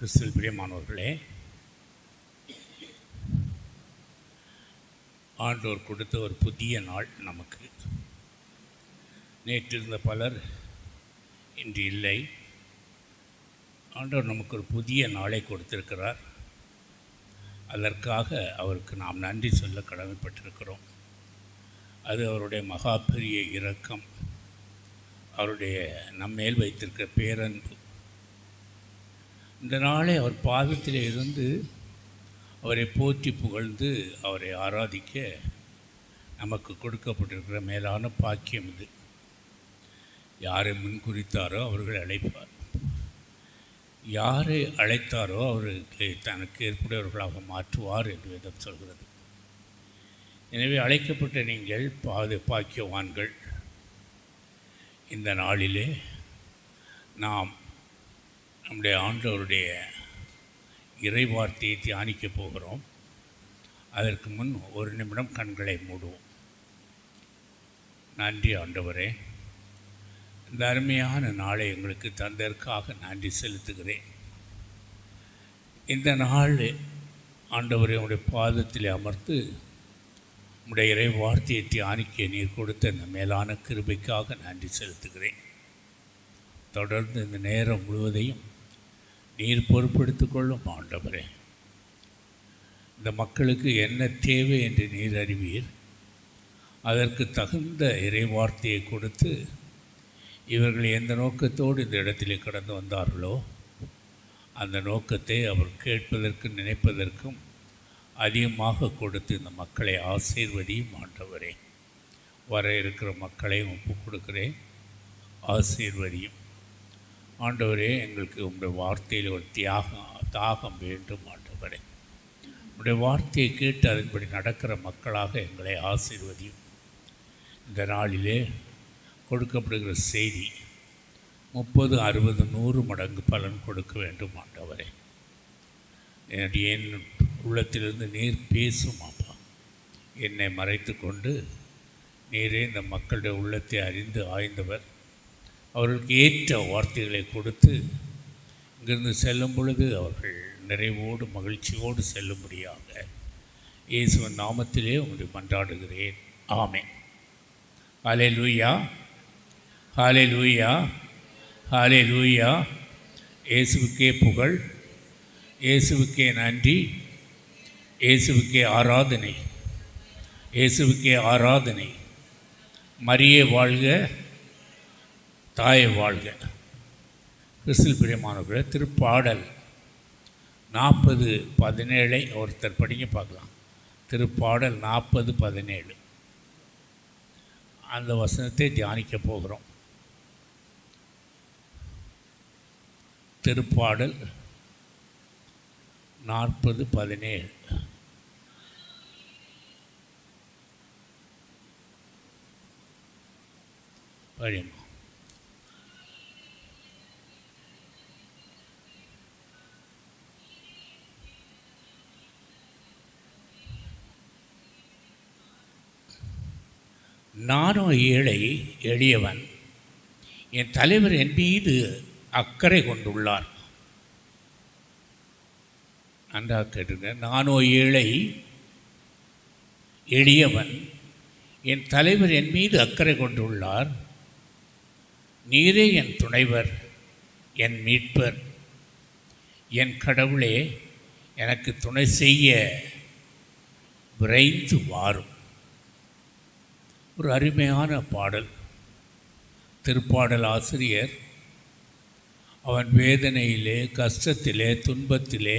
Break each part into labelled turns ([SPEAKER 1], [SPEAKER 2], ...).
[SPEAKER 1] கிறிஸ்துவில் பிரியமானவர்களே, ஆண்டவர் கொடுத்த ஒரு புதிய நாள் நமக்கு. நேற்றிருந்த பலர் இன்று இல்லை. ஆண்டவர் நமக்கு ஒரு புதிய நாளை கொடுத்திருக்கிறார். அதற்காக அவருக்கு நாம் நன்றி சொல்ல கடமைப்பட்டிருக்கிறோம். அது அவருடைய மகா பெரிய இரக்கம், அவருடைய நம்மேல் வைத்திருக்கிற பேரன்பு. இந்த நாளை அவர் பாதத்தில் இருந்து அவரை போற்றி புகழ்ந்து அவரை ஆராதிக்க நமக்கு கொடுக்கப்பட்டிருக்கிற மேலான பாக்கியம் இது. யாரை முன்குறித்தாரோ அவர்களை அழைப்பார், யாரை அழைத்தாரோ அவர்களுக்கு தனக்கு ஏற்புடையவர்களாக மாற்றுவார் என்று வேதம் சொல்கிறது. எனவே அழைக்கப்பட்ட நீங்கள் பாக்கியவான்கள். இந்த நாளிலே நாம் நம்முடைய ஆண்டவருடைய இறைவார்த்தையை தியானிக்கப் போகிறோம். அதற்கு முன் ஒரு நிமிடம் கண்களை மூடுவோம். நன்றி ஆண்டவரே, இந்த அருமையான நாளை எங்களுக்கு தந்ததற்காக நன்றி செலுத்துகிறேன். இந்த நாள் ஆண்டவரை உடைய பாதத்தில் அமர்த்து உடைய இறை வார்த்தையை தியானிக்க நீர் கொடுத்த இந்த மேலான கிருபைக்காக நன்றி செலுத்துகிறேன். தொடர்ந்து இந்த நேரம் முழுவதையும் நீர் பொறுப்பெடுத்துக் கொள்ளும் ஆண்டவரே. இந்த மக்களுக்கு என்ன தேவை என்று நீர் அறிவீர். அதற்கு தகுந்த இறை வார்த்தையை கொடுத்து இவர்கள் எந்த நோக்கத்தோடு இந்த இடத்திலே கடந்து வந்தார்களோ அந்த நோக்கத்தை அவர் கேட்பதற்கும் நினைப்பதற்கும் அதிகமாக கொடுத்து இந்த மக்களை ஆசீர்வதியும் ஆண்டவரே. வர இருக்கிற மக்களை ஒப்புக் கொடுக்கிறேன், ஆசீர்வதியும் ஆண்டவரே. எங்களுக்கு உங்களுடைய வார்த்தையில் ஒரு தாகம் வேண்டும் ஆண்டவரே. உங்களுடைய வார்த்தையை கேட்டு அதன்படி நடக்கிற மக்களாக எங்களை ஆசீர்வதியும். இந்த நாளிலே கொடுக்கப்படுகிற செய்தி 30, 60, 100 மடங்கு பலன் கொடுக்க வேண்டும் ஆண்டவரே. என் உள்ளத்திலிருந்து நீர் பேசும் அப்பா. என்னை மறைத்து கொண்டு நீரே இந்த மக்களுடைய உள்ளத்தை அறிந்து ஆய்ந்தவர். அவர்களுக்கு ஏற்ற வார்த்தைகளை கொடுத்து இங்கிருந்து செல்லும் பொழுது அவர்கள் நிறைவோடு மகிழ்ச்சியோடு செல்லும்படியாக இயேசுவின் நாமத்திலே உங்களை மன்றாடுகிறேன். ஆமென். ஹல்லேலூயா, ஹல்லேலூயா, ஹல்லேலூயா. இயேசுவுக்கே புகழ், இயேசுவுக்கே நன்றி, இயேசுவுக்கே ஆராதனை, இயேசுவுக்கே ஆராதனை. மரியே வாழ்க, தாயை வாழ்க. கிறிஸ்துவில் பிரியமானவர்களே, திருப்பாடல் 40:17 ஒருத்தர் படிங்க பார்க்கலாம். திருப்பாடல் 40:17 அந்த வசனத்தை தியானிக்க போகிறோம். திருப்பாடல் 40:17 படிமா. நானோ ஏழை எளியவன், என் தலைவர் என் மீது அக்கறை கொண்டுள்ளார். நன்றாக கேட்டுங்க. நானோ ஏழை எளியவன், என் தலைவர் என் மீது அக்கறை கொண்டுள்ளார். நீரே என் துணைவர், என் மீட்பர், என் கடவுளே, எனக்கு துணை செய்ய விரைந்து வாரும். ஒரு அருமையான பாடல். திருப்பாடல் ஆசிரியர் அவன் வேதனையிலே, கஷ்டத்திலே, துன்பத்திலே,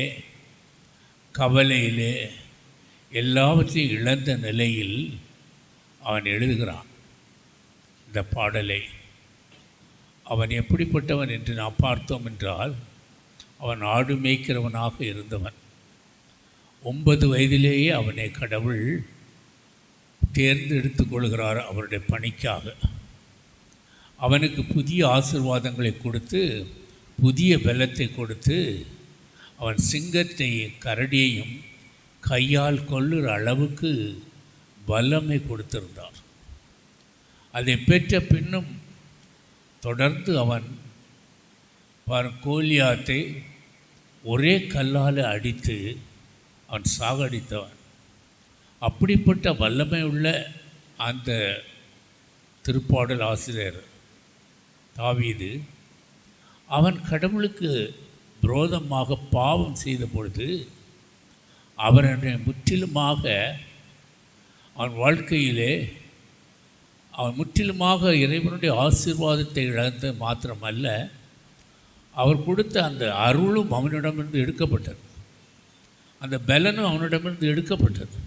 [SPEAKER 1] கவலையிலே எல்லாவற்றையும் இழந்த நிலையில் அவன் எழுதுகிறான் இந்த பாடலை. அவன் எப்படிப்பட்டவன் என்று நாம் பார்த்தோம் என்றால், அவன் ஆடு மேய்க்கிறவனாக இருந்தவன். 9 வயதிலேயே அவனை கடவுள் தேர்ந்தெடுத்து கொள்கிறார் அவருடைய பணிக்காக. அவனுக்கு புதிய ஆசீர்வாதங்களை கொடுத்து, புதிய பலத்தை கொடுத்து, அவன் சிங்கத்தையும் கரடியையும் கையால் கொள்ளுற அளவுக்கு வல்லமை கொடுத்திருந்தார். அதை பெற்ற பின்னும் தொடர்ந்து அவன் கோலியாத்தை ஒரே கல்லால் அடித்து அவன் சாகடித்தவன். அப்படிப்பட்ட வல்லமை உள்ள அந்த திருப்பாடல் ஆசிரியர் தாவீது அவன் கடவுளுக்கு விரோதமாக பாவம் செய்த பொழுது அவனை முற்றிலுமாக அவன் வாழ்க்கையிலே அவன் முற்றிலுமாக இறைவனுடைய ஆசீர்வாதத்தை இழந்து மாத்திரமல்ல, அவர் கொடுத்த அந்த அருளும் அவனிடமிருந்து எடுக்கப்பட்டது, அந்த பலனும் அவனிடமிருந்து எடுக்கப்பட்டது.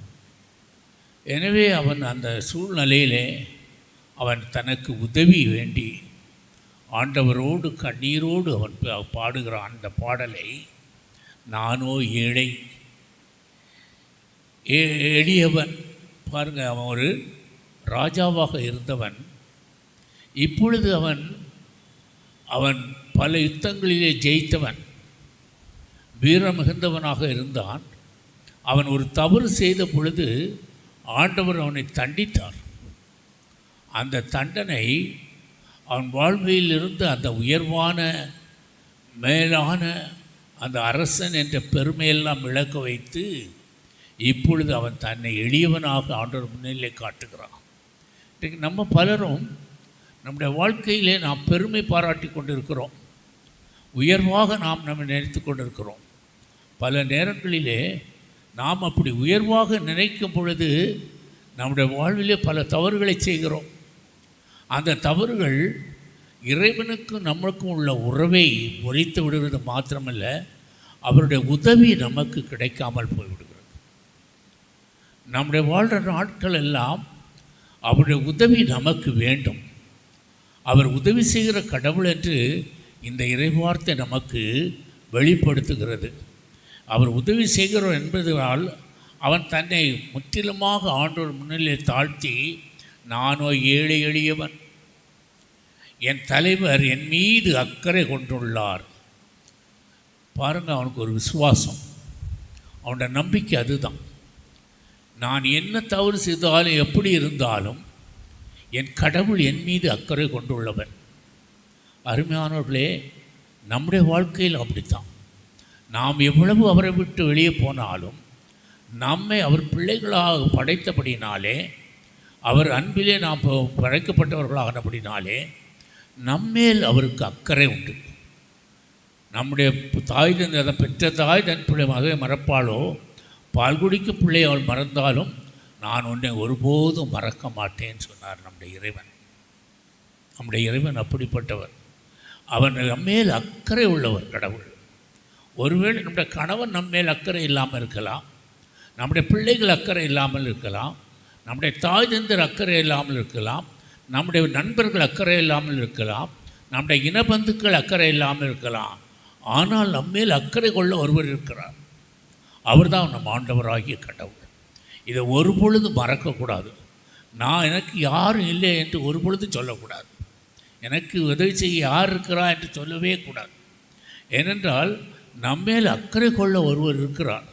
[SPEAKER 1] எனவே அவன் அந்த சூழ்நிலையிலே அவன் தனக்கு உதவி வேண்டி ஆண்டவரோடு கண்ணீரோடு அவன் பாடுகிறான் அந்த பாடலை. நானோ ஏழை எளியவன். பாருங்கள், அவன் ஒரு ராஜாவாக இருந்தவன். இப்பொழுது அவன் பல யுத்தங்களிலே ஜெயித்தவன், வீரம் மிகுந்தவனாக இருந்தான். அவன் ஒரு தவறு செய்த பொழுது ஆண்டவர் அவனை தண்டித்தார். அந்த தண்டனை அவன் வாழ்வில் இருந்த அந்த உயர்வான மேலான அந்த அரசன் என்ற பெருமையெல்லாம் இழக்க வைத்து இப்பொழுது அவன் தன்னை எளியவனாக ஆண்டவர் முன்னிலை காட்டுகிறான். இன்றைக்கு நம்ம பலரும் நம்முடைய வாழ்க்கையிலே நாம் பெருமை பாராட்டி கொண்டிருக்கிறோம், உயர்வாக நாம் நம்ம நினைத்து கொண்டிருக்கிறோம். பல நேரங்களிலே நாம் அப்படி உயர்வாக நினைக்கும் பொழுது நம்முடைய வாழ்விலே பல தவறுகளை செய்கிறோம். அந்த தவறுகள் இறைவனுக்கும் நம்மளுக்கும் உள்ள உறவை முறித்து விடுவது மாத்திரமல்ல, அவருடைய உதவி நமக்கு கிடைக்காமல் போய்விடுகிறது. நம்முடைய வாழ்கிற நாட்கள் எல்லாம் அவருடைய உதவி நமக்கு வேண்டும். அவர் உதவி செய்கிற கடவுள் என்று இந்த இறைவார்த்தை நமக்கு வெளிப்படுத்துகிறது. அவர் உதவி செய்கிறோம் என்பதால் அவன் தன்னை முற்றிலுமாக ஆண்டவர் முன்னிலையில் தாழ்த்தி, நானோ ஏழை எளியவன், என் தலைவர் என் மீது அக்கறை கொண்டுள்ளார். பாருங்கள், அவனுக்கு ஒரு விசுவாசம், அவனோட நம்பிக்கை அதுதான். நான் என்ன தவறு செய்தாலும் எப்படி இருந்தாலும் என் கடவுள் என் மீது அக்கறை கொண்டுள்ளவர். அருமையானவர்களே, நம்முடைய வாழ்க்கையில் அப்படித்தான். நாம் எவ்வளவு அவரை விட்டு வெளியே போனாலும் நம்மை அவர் பிள்ளைகளாக படைத்தபடினாலே, அவர் அன்பிலே நாம் படைக்கப்பட்டவர்களானபடினாலே நம்மேல் அவருக்கு அக்கறை உண்டு. நம்முடைய தாய் தந்தை பெற்ற தாய் தன் பிள்ளை மகவை மறப்பாளோ, பால் குடிக்கும் பிள்ளை அவள் மறந்தாலும் நான் உன்னை ஒருபோதும் மறக்க மாட்டேன்னு சொன்னார் நம்முடைய இறைவன். நம்முடைய இறைவன் அப்படிப்பட்டவர். அவன் நம்மேல் அக்கறை உள்ளவர் கடவுள். ஒருவேளை நம்முடைய கணவன் நம்மேல் அக்கறை இல்லாமல் இருக்கலாம், நம்முடைய பிள்ளைகள் அக்கறை இல்லாமல் இருக்கலாம், நம்முடைய தாய் தந்தர் அக்கறை இல்லாமல் இருக்கலாம், நம்முடைய நண்பர்கள் அக்கறை இல்லாமல் இருக்கலாம், நம்முடைய இனபந்துக்கள் அக்கறை இல்லாமல் இருக்கலாம். ஆனால் நம்மேல் அக்கறை கொள்ள ஒருவர் இருக்கிறார். அவர் தான் நம் ஆண்டவராகிய கடவுள். இதை ஒரு பொழுது மறக்கக்கூடாது. எனக்கு யாரும் இல்லை என்று ஒரு பொழுது சொல்லக்கூடாது. எனக்கு உதவி செய்ய யார் இருக்கிறா என்று சொல்லவே கூடாது. ஏனென்றால் நம்மேல் அக்கறை கொள்ள ஒருவர் இருக்கிறார்.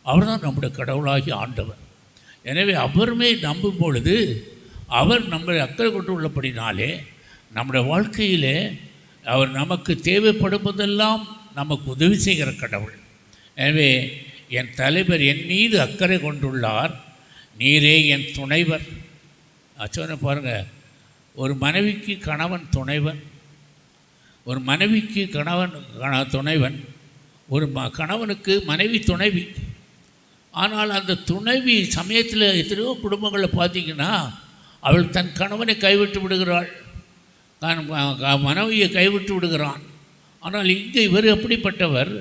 [SPEAKER 1] அவர் தான் நம்முடைய கடவுளாகிய ஆண்டவர். எனவே அவருமே நம்பும் பொழுது அவர் நம்மளை அக்கறை கொண்டு உள்ளபடினாலே நம்முடைய வாழ்க்கையிலே அவர் நமக்கு தேவைப்படுவதெல்லாம் நமக்கு உதவி செய்கிற கடவுள். எனவே என் தலைவர் என் மீது அக்கறை கொண்டுள்ளார், நீரே என் துணைவர். சொன்ன பாருங்கள், ஒரு மனைவிக்கு கணவன் துணைவன், ஒரு மனைவிக்கு கணவன் துணைவன், ஒரு கணவனுக்கு மனைவி துணைவி. ஆனால் அந்த துணைவி சமயத்தில் எத்தனையோ குடும்பங்களில் பார்த்திங்கன்னா அவள் தன் கணவனை கைவிட்டு விடுகிறாள், தன் மனைவியை கைவிட்டு விடுகிறான். ஆனால் இங்கே இவர் எப்படிப்பட்டவர்?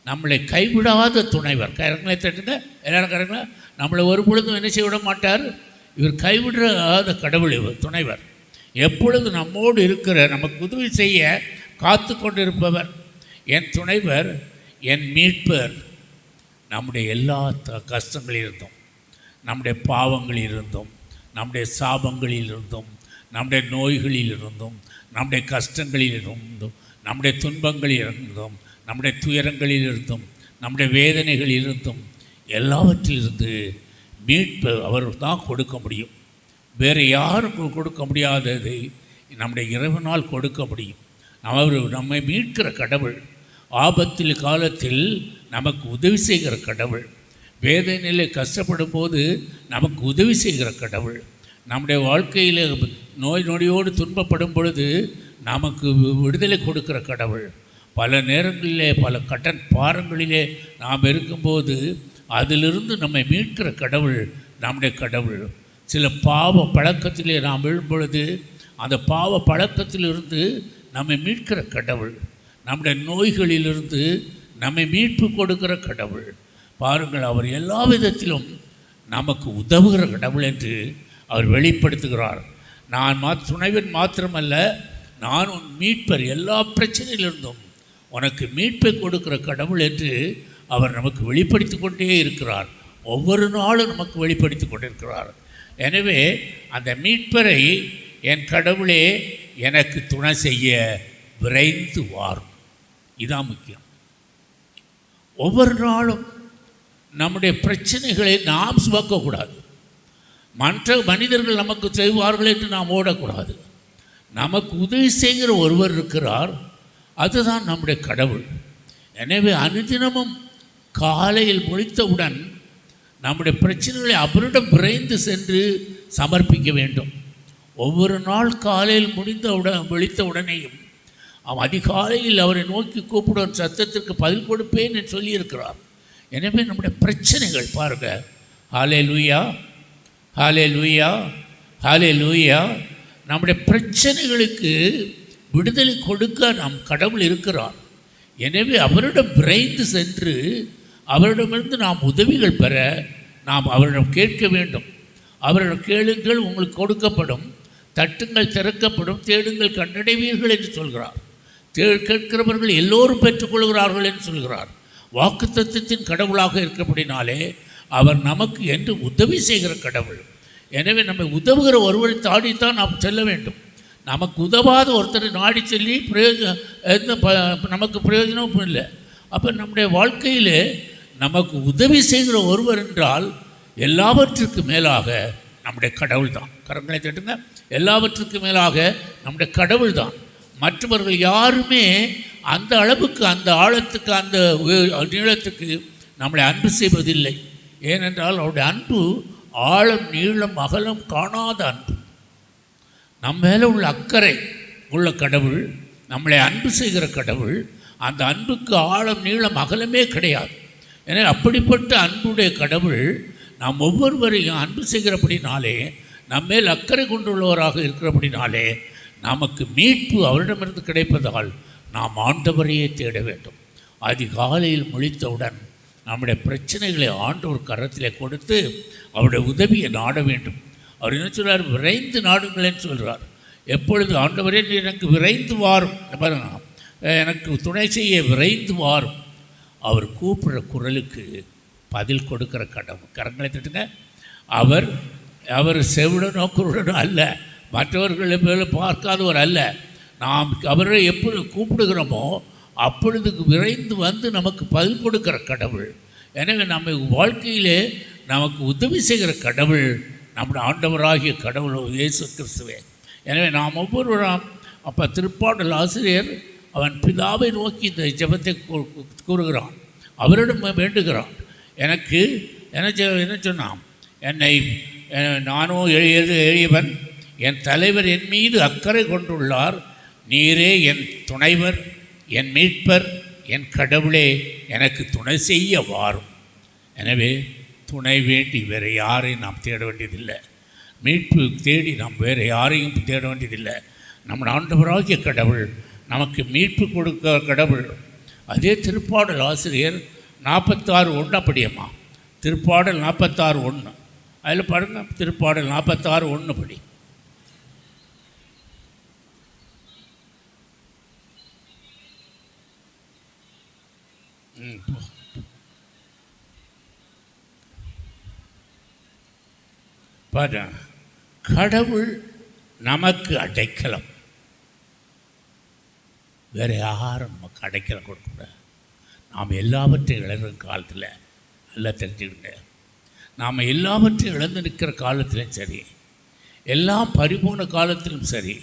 [SPEAKER 1] நம்மளை கைவிடாத துணைவர். கரங்களை தட்டுங்க எல்லாரும், கரங்களா. நம்மளை ஒரு பொழுதும் என்ன செய்ய விட மாட்டார். இவர் கைவிடாத கடவுள், இவர் துணைவர். எப்பொழுது நம்மோடு இருக்கிற, நமக்கு உதவி செய்ய காத்து கொண்டிருப்பவர். என் துணைவர், என் மீட்பர். நம்முடைய எல்லா கஷ்டங்களிலிருந்தும், நம்முடைய பாவங்களிலிருந்தும், நம்முடைய சாபங்களிலிருந்தும், நம்முடைய நோய்களிலிருந்தும், நம்முடைய கஷ்டங்களிலிருந்தும், நம்முடைய துன்பங்களிலிருந்தும், நம்முடைய துயரங்களிலிருந்தும், நம்முடைய வேதனைகளிலிருந்தும், எல்லாவற்றிலிருந்து மீட்பு அவர் தான் கொடுக்க முடியும். வேறு யாரும் கொடுக்க முடியாததை நம்முடைய இறைவனால் கொடுக்க முடியும். அவர் நம்மை மீட்கிற கடவுள். ஆபத்தில் காலத்தில் நமக்கு உதவி செய்கிற கடவுள், வேதனையிலே கஷ்டப்படும் போது நமக்கு உதவி செய்கிற கடவுள், நம்முடைய வாழ்க்கையில் நோய் நொடியோடு துன்பப்படும் பொழுது நமக்கு விடுதலை கொடுக்கிற கடவுள், பல நேரங்களிலே பல கடன் பாரங்களிலே நாம் இருக்கும்போது அதிலிருந்து நம்மை மீட்கிற கடவுள் நம்முடைய கடவுள். சில பாவ பழக்கத்திலே நாம் விழும் பொழுது அந்த பாவ பழக்கத்திலிருந்து நம்மை மீட்கிற கடவுள், நம்முடைய நோய்களிலிருந்து நம்மை மீட்பு கொடுக்கிற கடவுள். பாருங்கள், அவர் எல்லா விதத்திலும் நமக்கு உதவுகிற கடவுள் என்று அவர் வெளிப்படுத்துகிறார். நான் துணைவன் மாத்திரமல்ல, நான் உன் மீட்பர், எல்லா பிரச்சனையிலிருந்தும் உனக்கு மீட்பை கொடுக்கிற கடவுள் என்று அவர் நமக்கு வெளிப்படுத்தி கொண்டே இருக்கிறார். ஒவ்வொரு நாளும் நமக்கு வெளிப்படுத்தி கொண்டிருக்கிறார். எனவே அந்த மீட்பரை என் கடவுளே எனக்கு துணை செய்ய விரைந்து வாரும். இதான் முக்கியம். ஒவ்வொரு நாளும் நம்முடைய பிரச்சனைகளை நாம் சுமக்கக்கூடாது. மற்ற மனிதர்கள் நமக்கு செய்வார்கள் என்று நாம் ஓடக்கூடாது. நமக்கு உதவி செய்கிற ஒருவர் இருக்கிறார், அதுதான் நம்முடைய கடவுள். எனவே அனுதினமும் காலையில் முழித்தவுடன் நம்முடைய பிரச்சனைகளை அவரிடம் விரைந்து சென்று சமர்ப்பிக்க வேண்டும். ஒவ்வொரு நாள் காலையில் விழித்த உடனேயும் அவன் அதிகாலையில் அவரை நோக்கி கூப்பிடும் சத்தத்திற்கு பதில் கொடுப்பேன் என்று சொல்லியிருக்கிறார். எனவே நம்முடைய பிரச்சனைகள் பாருங்கள், ஹல்லேலூயா ஹல்லேலூயா ஹல்லேலூயா, நம்முடைய பிரச்சனைகளுக்கு விடுதலை கொடுக்க நம் கடவுள் இருக்கிறார். எனவே அவரிடம் விரைந்து சென்று அவரிடமிருந்து நாம் உதவிகள் பெற நாம் அவரிடம் கேட்க வேண்டும். அவரிடம் கேளுங்கள், உங்களுக்கு கொடுக்கப்படும், தட்டுங்கள் திறக்கப்படும், தேடுங்கள் கண்டடைவீர்கள் என்று சொல்கிறார். கேட்கிறவர்கள் எல்லோரும் பெற்றுக்கொள்கிறார்கள் என்று சொல்கிறார். வாக்குத்தத்தத்தின் கடவுளாக இருக்கிறபடினாலே அவர் நமக்கு என்று உதவி செய்கிற கடவுள். எனவே நம்மை உதவுகிற ஒருவரை தாடித்தான் நாம் செல்ல வேண்டும். நமக்கு உதவாத ஒருத்தரை நாடி சொல்லி நமக்கு பிரயோஜனமும் இல்லை. அப்போ நம்முடைய வாழ்க்கையில் நமக்கு உதவி செய்கிற ஒருவர் என்றால் எல்லாவற்றுக்கு மேலாக நம்முடைய கடவுள் தான். கரங்களை தட்டுங்க. எல்லாவற்றுக்கு மேலாக நம்முடைய கடவுள் தான். மற்றவர்கள் யாருமே அந்த அளவுக்கு, அந்த ஆழத்துக்கு, அந்த நீளத்துக்கு நம்மளை அன்பு செய்வதில்லை. ஏனென்றால் அவருடைய அன்பு ஆழம் நீளம் அகலம் காணாத அன்பு. நம்ம மேலே உள்ள அக்கறை உள்ள கடவுள், நம்மளை அன்பு செய்கிற கடவுள். அந்த அன்புக்கு ஆழம் நீளம் அகலமே கிடையாது. எனவே அப்படிப்பட்ட அன்புடைய கடவுள் நாம் ஒவ்வொருவரையும் அன்பு செய்கிறபடினாலே, நம்மேல் அக்கறை கொண்டுள்ளவராக இருக்கிறபடினாலே நமக்கு மீட்பு அவரிடமிருந்து கிடைப்பதால் நாம் ஆண்டவரையே தேட வேண்டும். அதிகாலையில் முழித்தவுடன் நம்முடைய பிரச்சனைகளை ஆண்டவர் கரத்திலே கொடுத்து அவருடைய உதவியை நாட வேண்டும். அவர் என்ன சொல்கிறார்? விரைந்து நாடுங்களேன்னு சொல்கிறார். எப்பொழுது ஆண்டவரே எனக்கு விரைந்து வாரும், எனக்கு துணை செய்ய விரைந்து வாரும். அவர் கூப்பிடுற குரலுக்கு பதில் கொடுக்கிற கடவுள். கரங்களை தட்டுங்க. அவர் செவிடனோ குருடனோ அல்ல, மற்றவர்களை மேலே பார்க்காதவர் அல்ல. நாம் அவரை எப்பொழுது கூப்பிடுகிறோமோ அப்பொழுது விரைந்து வந்து நமக்கு பதில் கொடுக்கிற கடவுள். எனவே நம்ம வாழ்க்கையிலே நமக்கு உதவி செய்கிற கடவுள் நம்முடைய ஆண்டவராகிய கடவுள் இயேசு கிறிஸ்துவே. எனவே நாம் ஒவ்வொருவரும் அப்போ திருப்பாடல் ஆசிரியர் அவன் பிதாவை நோக்கி இந்த ஜெபத்தை கூறுகிறான், அவரிடம் வேண்டுகிறான். எனக்கு என்ன சொன்னான்? நானும் எளியவன், என் தலைவர் என் மீது அக்கறை கொண்டுள்ளார். நீரே என் துணைவர், என் மீட்பர், என் கடவுளே, எனக்கு துணை செய்ய வாரும். எனவே துணை வேண்டி வேறு யாரையும் நாம் தேட வேண்டியதில்லை. மீட்பு தேடி நாம் வேறு யாரையும் தேட வேண்டியதில்லை. நம்ம ஆண்டவராகிய கடவுள் நமக்கு மீட்பு கொடுக்க கடவுள். அதே திருப்பாடல் ஆசிரியர் 46:1 படியம்மா. திருப்பாடல் 46:1 அதில் பாருங்கள். திருப்பாடல் 46:1 படி. பாரு, கடவுள் நமக்கு அடைக்கலம். வேறு யாரும் நமக்கு அடைக்கலம் கொடுக்கூடாது. நாம் எல்லாவற்றையும் இழந்த காலத்தில் நல்லா தெரிஞ்சுக்கிட்டு, நாம் எல்லாவற்றையும் இழந்து நிற்கிற காலத்திலும் சரி, எல்லாம் பரிபூர்ண காலத்திலும் சரி,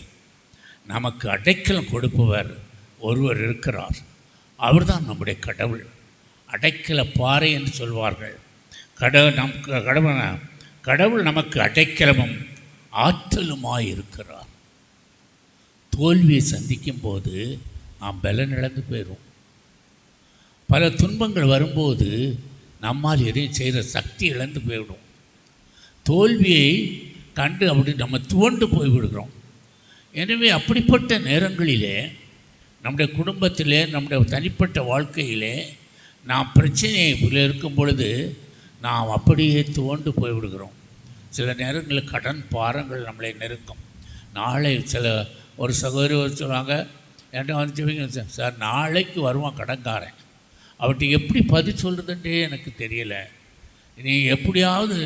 [SPEAKER 1] நமக்கு அடைக்கலம் கொடுப்பவர் ஒருவர் இருக்கிறார். அவர்தான் நம்முடைய கடவுள். அடைக்கல பாறை என்று சொல்வார்கள். கடவுள் நமக்கு அடைக்கலமும் ஆற்றலுமாய் இருக்கிறார். தோல்வியை சந்திக்கும் போது நாம் பலன் இழந்து போயிடும். பல துன்பங்கள் வரும்போது நம்மால் எதையும் செய்கிற சக்தி இழந்து போய்விடும். தோல்வியை கண்டு அப்படி நம்ம துவண்டு போய்விடுகிறோம். எனவே அப்படிப்பட்ட நேரங்களிலே நம்முடைய குடும்பத்திலே, நம்முடைய தனிப்பட்ட வாழ்க்கையிலே நாம் பிரச்சனையில் இருக்கும் பொழுது நாம் அப்படியே துவண்டு போய்விடுகிறோம். சில நேரங்களில் கடன் பாரங்கள் நம்மளை நெருக்கும். நாளை ஒரு சகோதரி சொல்லுவாங்க, என்கிட்ட வந்து சொல்லுவீங்க, சார் நாளைக்கு வருவான் கடன்காரன், அவர்கிட்ட எப்படி பதில் சொல்கிறதுன்றே எனக்கு தெரியலை, நீ எப்படியாவது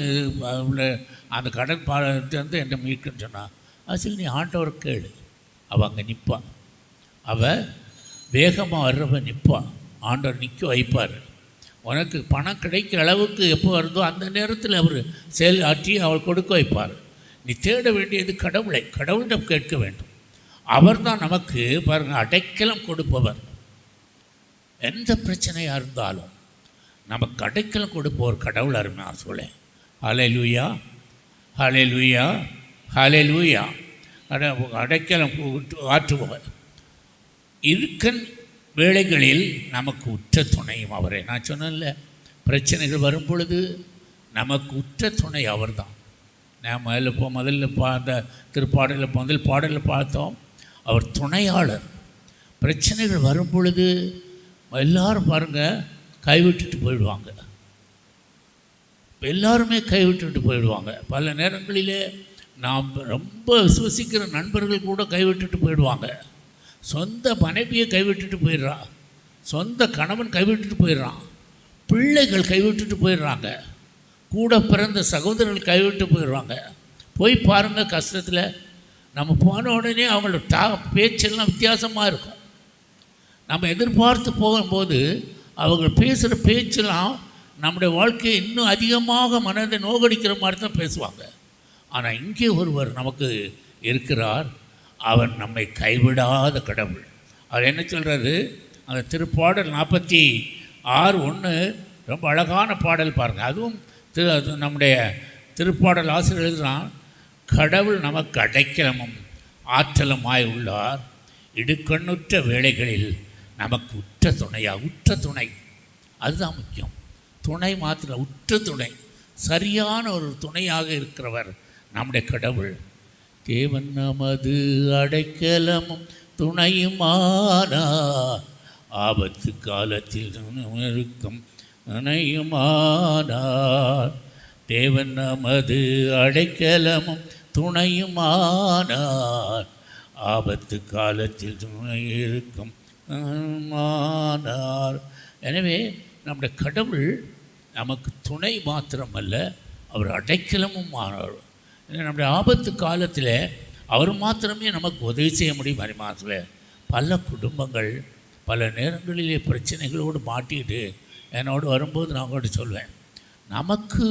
[SPEAKER 1] அந்த கடன் பாரத்திலேருந்து என்னை மீட்குன்னு சொன்னான். அது நீ ஆண்டவர் கேளு, அவள் அங்கே நிற்பான். அவள் வேகமாக வர்றவ நிற்பான், ஆண்டவர் நிற்க வைப்பார். உனக்கு பணம் கிடைக்கிற அளவுக்கு எப்போ வருதோ அந்த நேரத்தில் அவர் செயல் ஆற்றி அவள் கொடுக்க வைப்பார். நீ தேட வேண்டியது கடவுளிடம் கேட்க வேண்டும். அவர் தான் நமக்கு பாருங்கள் அடைக்கலம் கொடுப்பவர். எந்த பிரச்சனையாக இருந்தாலும் நமக்கு அடைக்கலம் கொடுப்பவர் கடவுள். அருமையா சொல்லேன். ஹல்லேலூயா, ஹல்லேலூயா, ஹல்லேலூயா. அடைக்கலம் ஆற்றுபவர். இருக்கன் வேளைகளில் நமக்கு உற்ற துணையும் அவரே. நான் சொன்னேன்ல, பிரச்சனைகள் வரும் பொழுது நமக்கு உற்ற துணை அவர் தான். நான் முதல்ல அந்த திருப்பாடலில் முதல் பாடலில் பார்த்தோம், அவர் துணையாளர். பிரச்சனைகள் வரும் பொழுது எல்லாரும் பாருங்கள் கைவிட்டுட்டு போயிடுவாங்க. எல்லாருமே கைவிட்டுட்டு போயிடுவாங்க. பல நேரங்களிலே நாம் ரொம்ப விசுவசிக்கிற நண்பர்கள் கூட கைவிட்டுட்டு போயிடுவாங்க. சொந்த மனைவியை கைவிட்டுட்டு போயிடுறான், சொந்த கணவன் கைவிட்டுட்டு போயிடுறான், பிள்ளைகள் கைவிட்டுட்டு போயிடுறாங்க, கூட பிறந்த சகோதரர்கள் கைவிட்டு போயிடுவாங்க. போய் பாருங்கள், கஷ்டத்தில் நம்ம போன உடனே அவங்களோட பேச்செல்லாம் வித்தியாசமாக இருக்கும். நம்ம எதிர்பார்த்து போகும்போது அவங்க பேசுகிற பேச்செல்லாம் நம்முடைய வாழ்க்கையை இன்னும் அதிகமாக மனதை நோகடிக்கிற மாதிரி தான் பேசுவாங்க. ஆனால் இங்கே ஒருவர் நமக்கு இருக்கிறார், அவர் நம்மை கைவிடாத கடவுள். அவர் என்ன சொல்கிறாரு, அந்த திருப்பாடல் 46:1 ரொம்ப அழகான பாடல் பாருங்கள். அதுவும் நம்முடைய திருப்பாடல் ஆசிரியர் எழுதுகிறான், கடவுள் நமக்கு அடைக்கலமும் ஆற்றலுமாய் உள்ளார், இடுக்கண்ணுற்ற வேளைகளில் நமக்கு உற்ற துணை. அதுதான் முக்கியம். துணை மாத்திரம், உற்ற துணை, சரியான ஒரு துணையாக இருக்கிறவர் நம்முடைய கடவுள். தேவன் நமது அடைக்கலமும் துணையுமானார், ஆபத்து காலத்தில் இருக்கும் துணையுமானார். தேவன் நமது அடைக்கலமும் துணையுமானார், ஆபத்து காலத்தில் துணை இருக்கும் மானார். எனவே நம்முடைய கடவுள் நமக்கு துணை மாத்திரமல்ல, அவர் அடைக்கலமும் ஆனார். நம்முடைய ஆபத்து காலத்தில் அவர் மாத்திரமே நமக்கு உதவி செய்ய முடியும். மாதத்தில் பல குடும்பங்கள் பல நேரங்களிலே பிரச்சனைகளோடு மாட்டிட்டு என்னோடு வரும்போது நான் கூட சொல்வேன், நமக்கு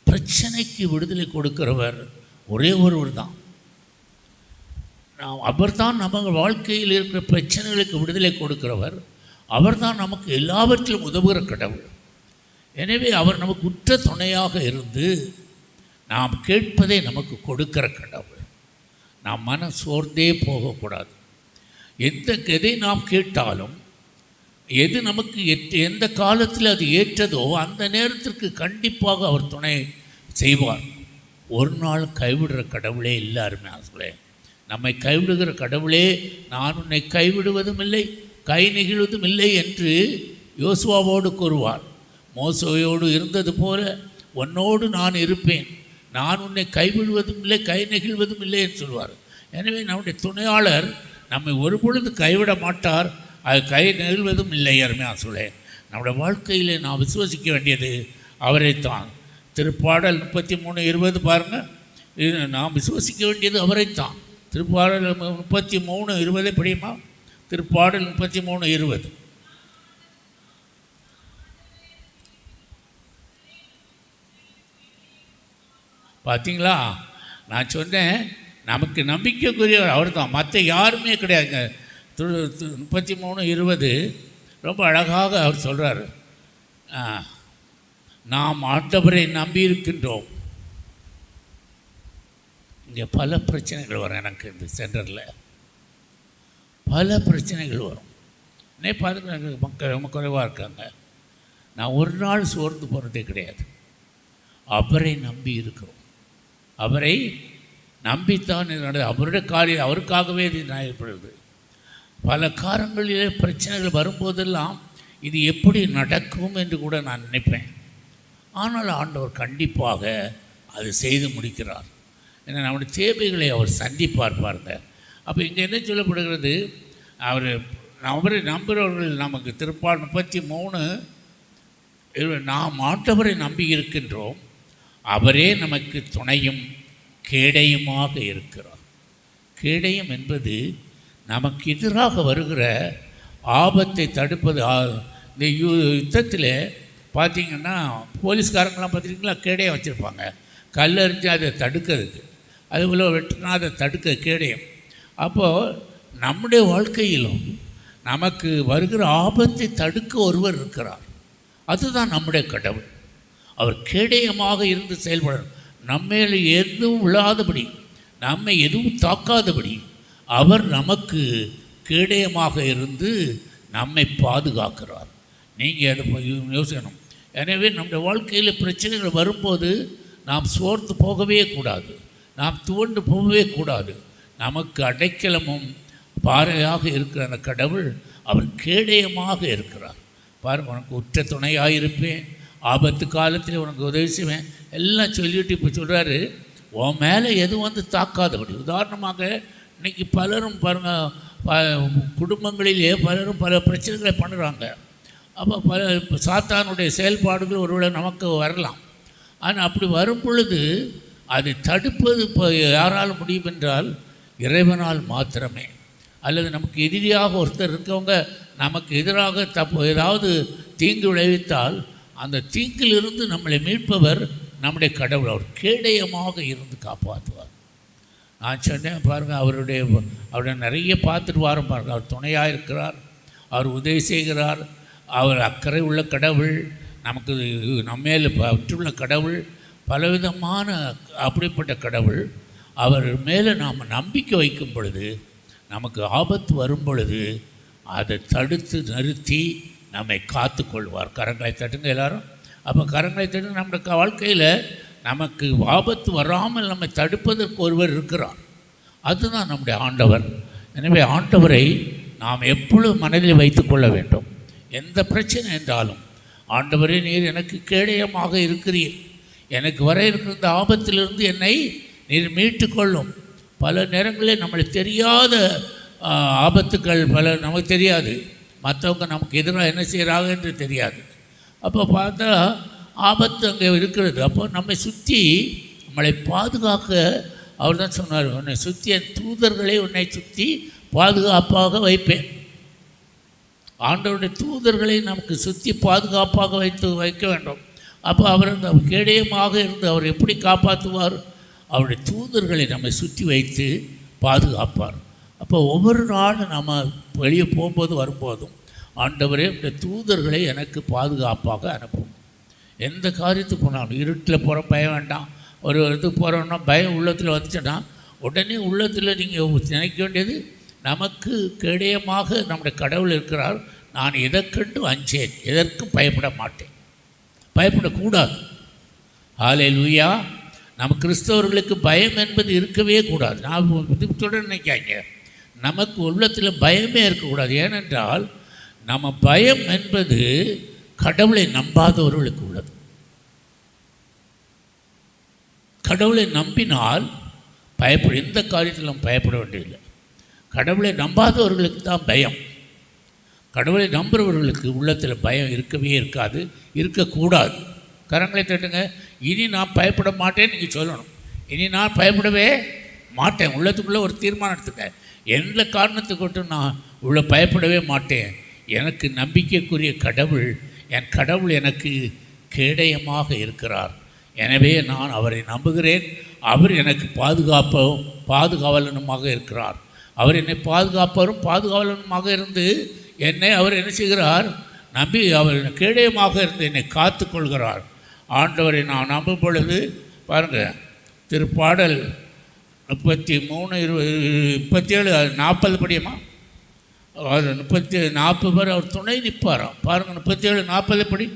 [SPEAKER 1] பிரச்சனைக்கு விடுதலை கொடுக்கிறவர் ஒரே ஒருவர் தான். அவர் தான் நம்ம வாழ்க்கையில் இருக்கிற பிரச்சனைகளுக்கு விடுதலை கொடுக்கிறவர். அவர் தான் நமக்கு எல்லாவற்றிலும் உதவுகிற கடவுள். எனவே அவர் நமக்கு உற்ற துணையாக இருந்து நாம் கேட்பதை நமக்கு கொடுக்கிற கடவுள். நாம் மனம் சோர்ந்தே போகக்கூடாது. எதை நாம் கேட்டாலும் எது நமக்கு எந்த காலத்தில் அது ஏற்றதோ அந்த நேரத்திற்கு கண்டிப்பாக அவர் துணை செய்வார். ஒரு நாள் கைவிடுற கடவுளே எல்லாருமே சொல்லேன். நம்மை கைவிடுகிற கடவுளே, நான் உன்னை கைவிடுவதும் இல்லை கை நெகிழ்வதும் இல்லை என்று யோசுவாவோடு கூறுவார். மோசேயோடு இருந்தது போல உன்னோடு நான் இருப்பேன், நான் உன்னை கைவிடுவதும் இல்லை கை நெகிழ்வதும் இல்லை என்று சொல்வார். எனவே நம்முடைய துணையாளர் நம்மை ஒரு பொழுது கைவிட மாட்டார், அது கை நெகிழ்வதும் இல்லை. அருமையாக சொல்லேன். நம்முடைய வாழ்க்கையில் நாம் விசுவசிக்க வேண்டியது அவரைத்தான். திருப்பாடல் 33:20 பாருங்கள், நாம் விசுவசிக்க வேண்டியது அவரைத்தான். திருப்பாடல் 33:20 படியுமா? திருப்பாடல் 33:20. பார்த்தீங்களா, நான் சொன்னேன் நமக்கு நம்பிக்கைக்குரியவர் அவர் தான், மற்ற யாருமே கிடையாதுங்க. 33:20 ரொம்ப அழகாக அவர் சொல்கிறார், நாம் ஆண்டவரை நம்பியிருக்கின்றோம். இங்கே பல பிரச்சனைகள் வரும். எனக்கு இந்த சென்டரில் பல பிரச்சனைகள் வரும். பாருங்க, மக்கள் ரொம்ப குறைவாக இருக்காங்க. நான் ஒரு நாள் சோர்ந்து போகிறதே கிடையாது. அவரை நம்பி இருக்கிறோம். அவரை நம்பித்தான் அவருடைய காரியம் அவருக்காகவே இது ஏற்படுது. பல காரணங்களிலே பிரச்சனைகள் வரும்போதெல்லாம் இது எப்படி நடக்கும் என்று கூட நான் நினைப்பேன். ஆனால் ஆண்டவர் கண்டிப்பாக அது செய்து முடிக்கிறார். ஏன்னா நம்முடைய தேவைகளை அவர் சந்திப்பார். பாருங்க, அப்போ இங்கே என்ன சொல்லப்படுகிறது, அவரை நம்புகிறவர்கள் நமக்கு திருப்பால் 33 நாம் ஆண்டவரை நம்பி இருக்கின்றோம், அவரே நமக்கு துணையும் கேடயமாக இருக்கிறார். கேடயம் என்பது நமக்கு எதிராக வருகிற ஆபத்தை தடுப்பது. இந்த யுத்தத்தில் பார்த்திங்கன்னா போலீஸ்காரங்களாம் பார்த்திங்கன்னா கேடயம் வச்சுருப்பாங்க, கல்லறிஞ்சு அதை தடுக்கிறதுக்கு. அதுபோல் வெட்டினா அதை தடுக்க கேடயம். அப்போது நம்முடைய வாழ்க்கையிலும் நமக்கு வருகிற ஆபத்தை தடுக்க ஒருவர் இருக்கிறார். அதுதான் நம்முடைய கடவுள். அவர் கேடயமாக இருந்து செயல்படுறார். நம்மேல் எதுவும் விழாதபடி, நம்மை எதுவும் தாக்காதபடி அவர் நமக்கு கேடயமாக இருந்து நம்மை பாதுகாக்கிறார். நீங்கள் அதை யோசிக்கணும். எனவே நம்முடைய வாழ்க்கையில் பிரச்சனைகள் வரும்போது நாம் சோர்ந்து போகவே கூடாது, நாம் துவண்டு போகவே கூடாது. நமக்கு அடைக்கலமும் பாறையாக இருக்கிற அந்த கடவுள் அவர் கேடயமாக இருக்கிறார். பாருங்கள், உனக்கு உற்ற துணையாக இருப்பேன், ஆபத்து காலத்தில் உனக்கு உதவி செய்வேன் எல்லாம் சொல்லிவிட்டு இப்போ சொல்கிறாரு, உன் மேலே எதுவும் வந்து தாக்காதபடி. உதாரணமாக இன்றைக்கி பலரும் பாருங்கள், குடும்பங்களிலே பலரும் பல பிரச்சனைகளை பண்ணுறாங்க. அப்போ சாத்தானுடைய செயல்பாடுகள் ஒருவேளை நமக்கு வரலாம். ஆனால் அப்படி வரும் பொழுது அதை தடுப்பது இப்போ யாரால் முடியும் என்றால் இறைவனால் மாத்திரமே. அல்லது நமக்கு எதிரியாக ஒருத்தர் இருக்கவங்க நமக்கு எதிராக ஏதாவது தீங்கு விளைவித்தால் அந்த தீங்கிலிருந்து நம்மளை மீட்பவர் நம்முடைய கடவுள். அவர் கேடயமாக இருந்து காப்பாற்றுவார். நான் சொன்னேன் பாருங்கள், அவருடைய நிறைய பார்த்துட்டு வாரம் பாருங்கள். அவர் துணையாக இருக்கிறார், அவர் உதவி செய்கிறார், அவர் அக்கறை உள்ள கடவுள், நமக்கு நம்மேல் பற்றுள்ள கடவுள், பலவிதமான அப்படிப்பட்ட கடவுள். அவர் மேலே நாம் நம்பிக்கை வைக்கும் பொழுது, நமக்கு ஆபத்து வரும் பொழுது அதை தடுத்து நிறுத்தி நம்மை காத்து கொள்வார். கரங்களை தட்டுங்க எல்லாரும். அப்போ கரங்களை தட்டுங்க. நம்முடைய வாழ்க்கையில் நமக்கு ஆபத்து வராமல் நம்மை தடுப்பதற்கு ஒருவர் இருக்கிறார். அதுதான் நம்முடைய ஆண்டவர். எனவே ஆண்டவரை நாம் எப்பொழுதும் மனதில் வைத்து கொள்ள வேண்டும். எந்த பிரச்சனை என்றாலும், ஆண்டவரே நீர் எனக்கு கேடயமாக இருக்கிறீர், எனக்கு வர இருக்கிற இந்த ஆபத்திலிருந்து என்னை நீர் மீட்டு கொள்ளும். பல நேரங்களில் நம்மளுக்கு தெரியாத ஆபத்துக்கள் பல நமக்கு தெரியாது, மற்றவங்க நமக்கு எதிராக என்ன செய்கிறாங்க என்று தெரியாது. அப்போ பார்த்தா ஆபத்து அங்கே இருக்கிறது. அப்போ நம்மை சுற்றி நம்மளை பாதுகாக்க அவர் தான் சொன்னார், உன்னை சுற்றி என் தூதர்களை உன்னை சுற்றி பாதுகாப்பாக வைப்பேன். ஆண்டவருடைய தூதர்களை நமக்கு சுற்றி பாதுகாப்பாக வைக்க வேண்டும். அப்போ அவர் அந்த கேடயமாக இருந்து அவர் எப்படி காப்பாற்றுவார்? அவருடைய தூதர்களை நம்மை சுற்றி வைத்து பாதுகாப்பார். அப்போ ஒவ்வொரு நாளும் நம்ம வெளியே போகும்போது வரும்போதும், ஆண்டவரே இந்த தூதர்களை எனக்கு பாதுகாப்பாக அனுப்பும். எந்த காரியத்துக்கு போனாலும், இருட்டில் போகிற பயம் வேண்டாம், ஒரு இதுக்கு போகிறோன்னா பயம் உள்ளத்தில் வந்துச்சுன்னா உடனே உள்ளத்தில் நீங்கள் நினைக்க வேண்டியது, நமக்கு கேடயமாக நம்முடைய கடவுள் இருக்கிறார், நான் எதற்கென்று அஞ்சேன், எதற்கும் பயப்பட மாட்டேன், பயப்படக்கூடாது. ஹல்லேலூயா. நம்ம கிறிஸ்தவர்களுக்கு பயம் என்பது இருக்கவே கூடாது. நான் சொல்ல நினைக்காங்க, நமக்கு உள்ளத்தில் பயமே இருக்கக்கூடாது. ஏனென்றால் நம்ம பயம் என்பது கடவுளை நம்பாதவர்களுக்கு உள்ளது. கடவுளை நம்பினால் எந்த காரியத்திலும் பயப்பட வேண்டியதில்லை. கடவுளை நம்பாதவர்களுக்கு தான் பயம். கடவுளை நம்புகிறவர்களுக்கு உள்ளத்தில் பயம் இருக்கவே இருக்காது, இருக்கக்கூடாது. கரங்களை தட்டுங்க. இனி நான் பயப்பட மாட்டேன்னு நீங்கள் சொல்லணும். இனி நான் பயப்படவே மாட்டேன். உள்ளத்துக்குள்ளே ஒரு தீர்மானம் எடுத்துக்க, எந்த காரணத்தை கொண்டு நான் பயப்படவே மாட்டேன். எனக்கு நம்பிக்கைக்குரிய கடவுள், என் கடவுள் எனக்கு கேடயமாக இருக்கிறார். எனவே நான் அவரை நம்புகிறேன். அவர் எனக்கு பாதுகாவலனுமாக இருக்கிறார். அவர் என்னை பாதுகாப்பவரும் பாதுகாவலனுமாக இருந்து என்னை அவர் என்ன செய்கிறார்? நம்பி அவர் கேடயமாக இருந்து என்னை காத்து கொள்கிறார். ஆண்டவரை நான் நம்பும் பொழுது பாருங்கள், திருப்பாடல் 33, 37, 40 படியுமா? அது 40 பேர் அவர் துணை நிற்பாராம். பாருங்கள், 37, 40 படி.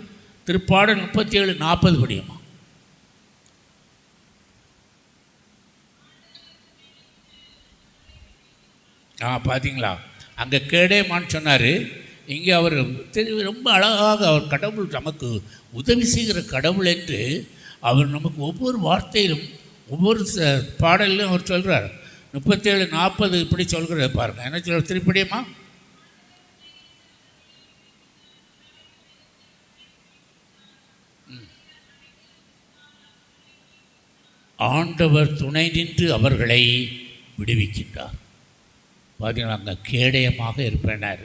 [SPEAKER 1] திருப்பாடல் 37, 40 படியுமா? பார்த்தீங்களா? அங்கே கேடேமான்னு சொன்னார், இங்கே அவர் ரொம்ப அழகாக அவர் கடவுள் நமக்கு உதவி செய்கிற கடவுள் என்று அவர் நமக்கு ஒவ்வொரு வார்த்தையிலும் ஒவ்வொரு பாடலிலும் அவர் சொல்கிறார். 37, 40 இப்படி சொல்கிறது பாருங்கள். என்ன சொல்ற திருப்படியுமா? ஆண்டவர் துணை நின்று அவர்களை விடுவிக்கின்றார். பார்த்தீங்கன்னா, அங்கே கேடயமாக இருப்பேனார்.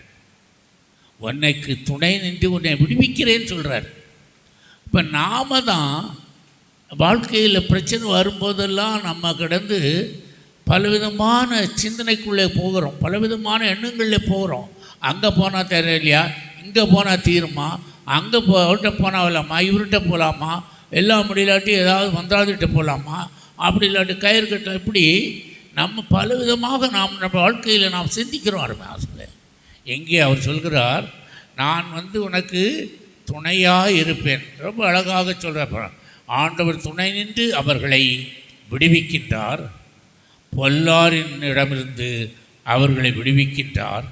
[SPEAKER 1] உன்னைக்கு துணை நின்று உன்னை விடுவிக்கிறேன்னு சொல்கிறார். இப்போ நாம் தான் வாழ்க்கையில் பிரச்சனை வரும்போதெல்லாம் நம்ம கிடந்து பலவிதமான சிந்தனைக்குள்ளே போகிறோம், பலவிதமான எண்ணங்களில் போகிறோம். அங்கே போனால் தெரியலையா, இங்கே போனால் தீருமா, அங்கே அவர்கிட்ட போனால் வரலாமா, இவர்கிட்ட போகலாமா, எல்லாம் முடியலாட்டி ஏதாவது மந்திராதிகிட்ட போகலாமா, அப்படி இல்லாட்டி கயிறு கட்ட, இப்படி நம்ம பலவிதமாக நம்ம வாழ்க்கையில் நாம் சிந்திக்கிறோம். அருமையாசல எங்கே அவர் சொல்கிறார், நான் உனக்கு துணையாக இருப்பேன். ரொம்ப அழகாக சொல்கிறார். ஆண்டவர் துணை நின்று அவர்களை விடுவிக்கின்றார். பொல்லாரினிடமிருந்து அவர்களை விடுவிக்கின்றார்.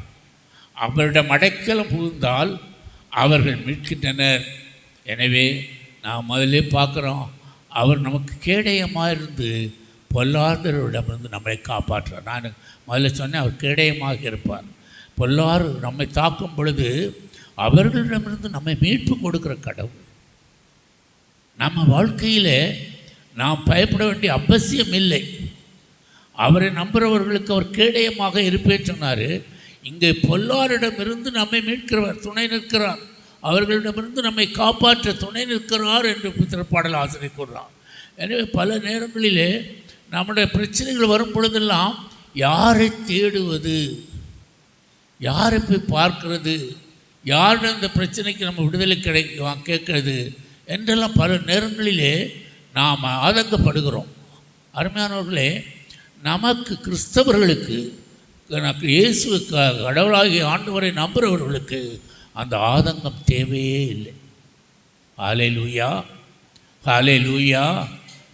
[SPEAKER 1] அவரிடம் அடைக்கலம் புகுந்தால் அவர்கள் மீட்கின்றனர். எனவே நாம் முதலே பார்க்குறோம், அவர் நமக்கு கேடயமாக இருந்து பொல்லாதவரிடமிருந்து நம்மளை காப்பாற்றுறார். நான் முதல்ல சொன்னேன், அவர் கேடயமாக இருப்பார். பொல்லார் நம்மை தாக்கும் பொழுது அவர்களிடமிருந்து நம்மை மீட்பு கொடுக்குற கடவுள். நம்ம வாழ்க்கையில் நாம் பயப்பட வேண்டிய அவசியம் இல்லை. அவரை நம்புகிறவர்களுக்கு அவர் கேடயமாக இருப்பேன்னு சொன்னார். இங்கே பொல்லாரிடமிருந்து நம்மை மீட்கிறவர் துணை நிற்கிறார். அவர்களிடமிருந்து நம்மை காப்பாற்ற துணை நிற்கிறார் என்று திருப்பாடல் ஆசிரியர் கூறுகிறார். எனவே பல நேரங்களிலே நம்முடைய பிரச்சனைகள் வரும் பொழுதெல்லாம் யாரை தேடுவது, யாரை போய் பார்க்கிறது, யாருடைய அந்த பிரச்சனைக்கு நம்ம விடுதலை கேட்கறது என்றெல்லாம் பல நேரங்களிலே நாம் ஆதங்கப்படுகிறோம். அருமையானவர்களே, நமக்கு கிறிஸ்தவர்களுக்கு, எனக்கு இயேசு கடவுளாகிய ஆண்டவரை நம்புகிறவர்களுக்கு அந்த ஆதங்கம் தேவையே இல்லை. ஹல்லேலூயா, ஹல்லேலூயா,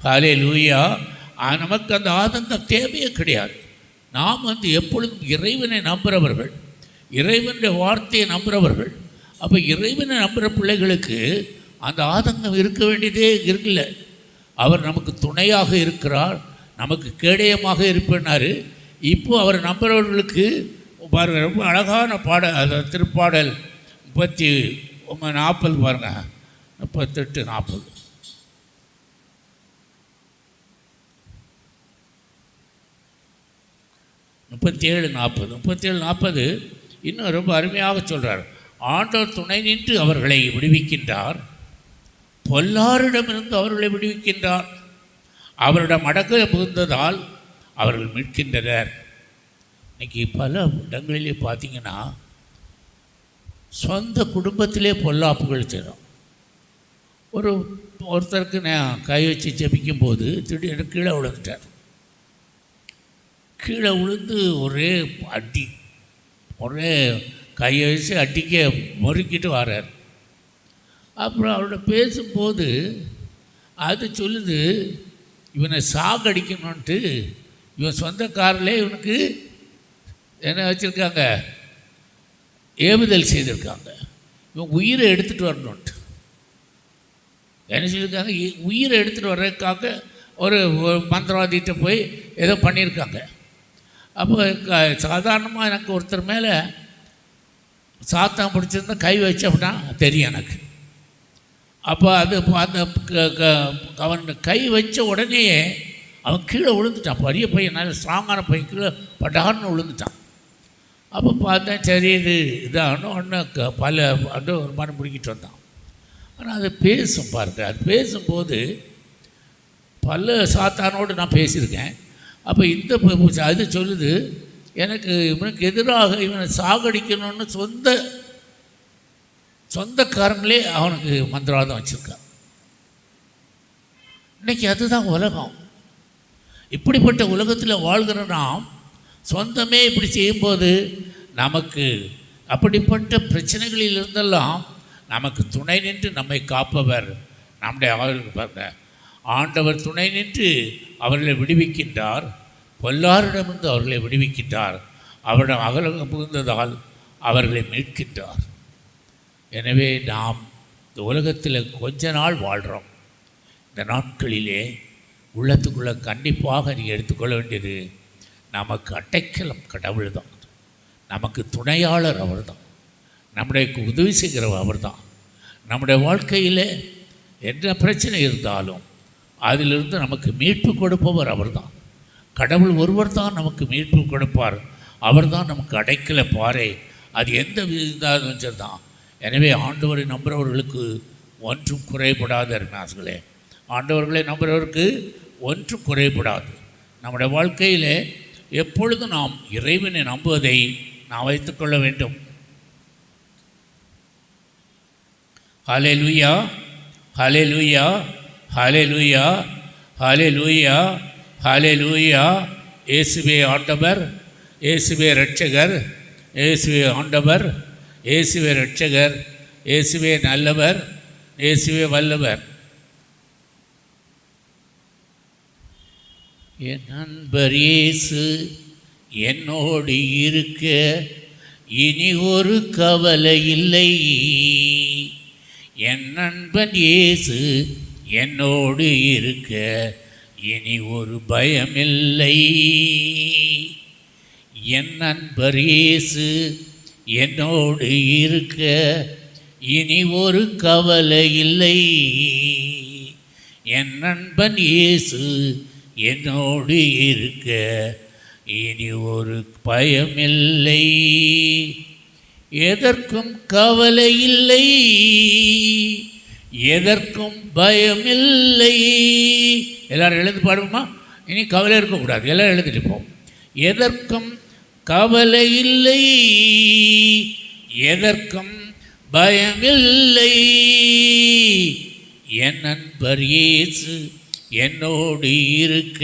[SPEAKER 1] ஹல்லேலூயா. நமக்கு அந்த ஆதங்கம் தேவையே கிடையாது. நாம் எப்பொழுதும் இறைவனை நம்புகிறவர்கள், இறைவனுடைய வார்த்தையை நம்புகிறவர்கள். அப்போ இறைவனை நம்புகிற பிள்ளைகளுக்கு அந்த ஆதங்கம் இருக்க வேண்டியதே இருக்குல்ல. அவர் நமக்கு துணையாக இருக்கிறார், நமக்கு கேடயமாக இருப்பினார். இப்போது அவர் நம்புகிறவர்களுக்கு பாருங்கள், ரொம்ப அழகான அந்த திருப்பாடல் 40 பாருங்கள், 38, 40. 37, 40 இன்னும் ரொம்ப அருமையாக சொல்கிறார். ஆண்டவர் துணை நின்று அவர்களை விடுவிக்கின்றார். பொல்லாரிடமிருந்து அவர்களை விடுவிக்கின்றார். அவரிடம் அடக்க புகுந்ததால் அவர்கள் மீட்கின்றனர். இன்றைக்கி பல இடங்களிலே பார்த்திங்கன்னா சொந்த குடும்பத்திலே பொல்லாப்புகள் செய்கிறோம். ஒருத்தருக்கு நான் கை வச்சு ஜெபிக்கும்போது திடீர்னு கீழே விழுந்துட்டார். கீழே விழுந்து ஒரே அடி, ஒரே கையை வச்சு அடிக்க முறுக்கிட்டு வர்றார். அப்புறம் அவரோட பேசும்போது அது சொல்லுது, இவனை சாகடிக்கணுன்ட்டு இவன் சொந்தக்காரிலே இவனுக்கு என்ன வச்சுருக்காங்க, ஏவுதல் செய்திருக்காங்க. இவன் உயிரை எடுத்துகிட்டு வரணுன்ட்டு என்ன சொல்லியிருக்காங்க, உயிரை எடுத்துகிட்டு வர்றதுக்காக ஒரு மந்திரவாதிகிட்ட போய் ஏதோ பண்ணியிருக்காங்க. அப்போ சாதாரணமாக எனக்கு ஒருத்தர் மேலே சாத்தான் பிடிச்சிருந்தா கை வச்சு அப்படின்னா தெரியும் எனக்கு. அப்போ அது அந்த அவன் கை வச்ச உடனேயே அவன் கீழே விழுந்துட்டான். பெரிய பையன், நல்ல ஸ்ட்ராங்கான பையன், கீழே பட்டார்னு விழுந்துட்டான். அப்போ பார்த்தேன், சரி இதான ஒன்று பல ஒரு மாதிரி முடிக்கிட்டு வந்தான். ஆனால் அது பேசும் பாருங்க, அது பேசும்போது பல சாத்தானோடு நான் பேசியிருக்கேன். அப்போ அது சொல்லுது, எனக்கு இவனுக்கு எதிராக இவனை சாகடிக்கணும்னு சொந்தக்காரங்களே அவனுக்கு மந்திரவாதம் வச்சுருக்கான். இன்றைக்கி அதுதான் உலகம். இப்படிப்பட்ட உலகத்தில் வாழ்கிற நாம் சொந்தமே இப்படி செய்யும்போது நமக்கு அப்படிப்பட்ட பிரச்சனைகளில் இருந்தெல்லாம் நமக்கு துணை நின்று நம்மை காப்பவர் நம்முடைய பாருங்க, ஆண்டவர் துணை நின்று அவர்களை விடுவிக்கின்றார், பொல்லாரிடமிருந்து அவர்களை விடுவிக்கின்றார், அவரிடம் அகலம் புகுந்ததால் அவர்களை மீட்கின்றார். எனவே நாம் இந்த உலகத்தில் கொஞ்ச நாள் வாழ்கிறோம். இந்த நாட்களிலே உள்ளத்துக்குள்ளே கண்டிப்பாக நீங்கள் எடுத்துக்கொள்ள வேண்டியது, நமக்கு அடைக்கலம் கடவுள் தான், நமக்கு துணையாளர் அவர் தான், நம்முடைய உதவி செய்கிறவர் அவர் தான். நம்முடைய வாழ்க்கையில் என்ன பிரச்சனை இருந்தாலும் அதிலிருந்து நமக்கு மீட்பு கொடுப்பவர் அவர் தான். கடவுள் ஒருவர் தான் நமக்கு மீட்பு கொடுப்பார். அவர் தான் நமக்கு அடைக்கல பாறை. அது எந்த விதமாக தான். எனவே ஆண்டவரை நம்புகிறவர்களுக்கு ஒன்றும் குறைபடாத அருமையார்களே, ஆண்டவர்களை நம்புகிறவருக்கு ஒன்றும் குறைபடாது. நம்முடைய வாழ்க்கையில் எப்பொழுதும் நாம் இறைவனை நம்புவதை நாம் வைத்துக்கொள்ள வேண்டும். ஹல்லேலூயா, ஹல்லேலூயா, ஹல்லேலூயா, ஹல்லேலூயா, ஹல்லேலூயா. இயேசுவே ஆண்டவர், இயேசுவே இரட்சகர், இயேசுவே ஆண்டவர், இயேசுவே இரட்சகர், இயேசுவே நல்லவர், இயேசுவே வல்லவர். என் நண்பர் இயேசு என்னோடு இருக்க இனி ஒரு கவலை இல்லை. என் நண்பன் இயேசு என்னோடு இருக்க இனி ஒரு பயமில்லை. என் நண்பர் இயேசு என்னோடு இருக்க இனி ஒரு கவலை இல்லை. என் நண்பன் இயேசு என்னோடு இருக்க இனி ஒரு பயமில்லை. எதற்கும் கவலை இல்லை, எதற்கும் பயமில்லை. எல்லாரும் எழுதி பாடுவோமா? இனி கவலை இருக்கக்கூடாது, எல்லாம் எழுதிருப்போம். எதற்கும் கவலை இல்லை, எதற்கும் பயமில்லை. என் நண்பர் இயேசு என்னோடு இருக்க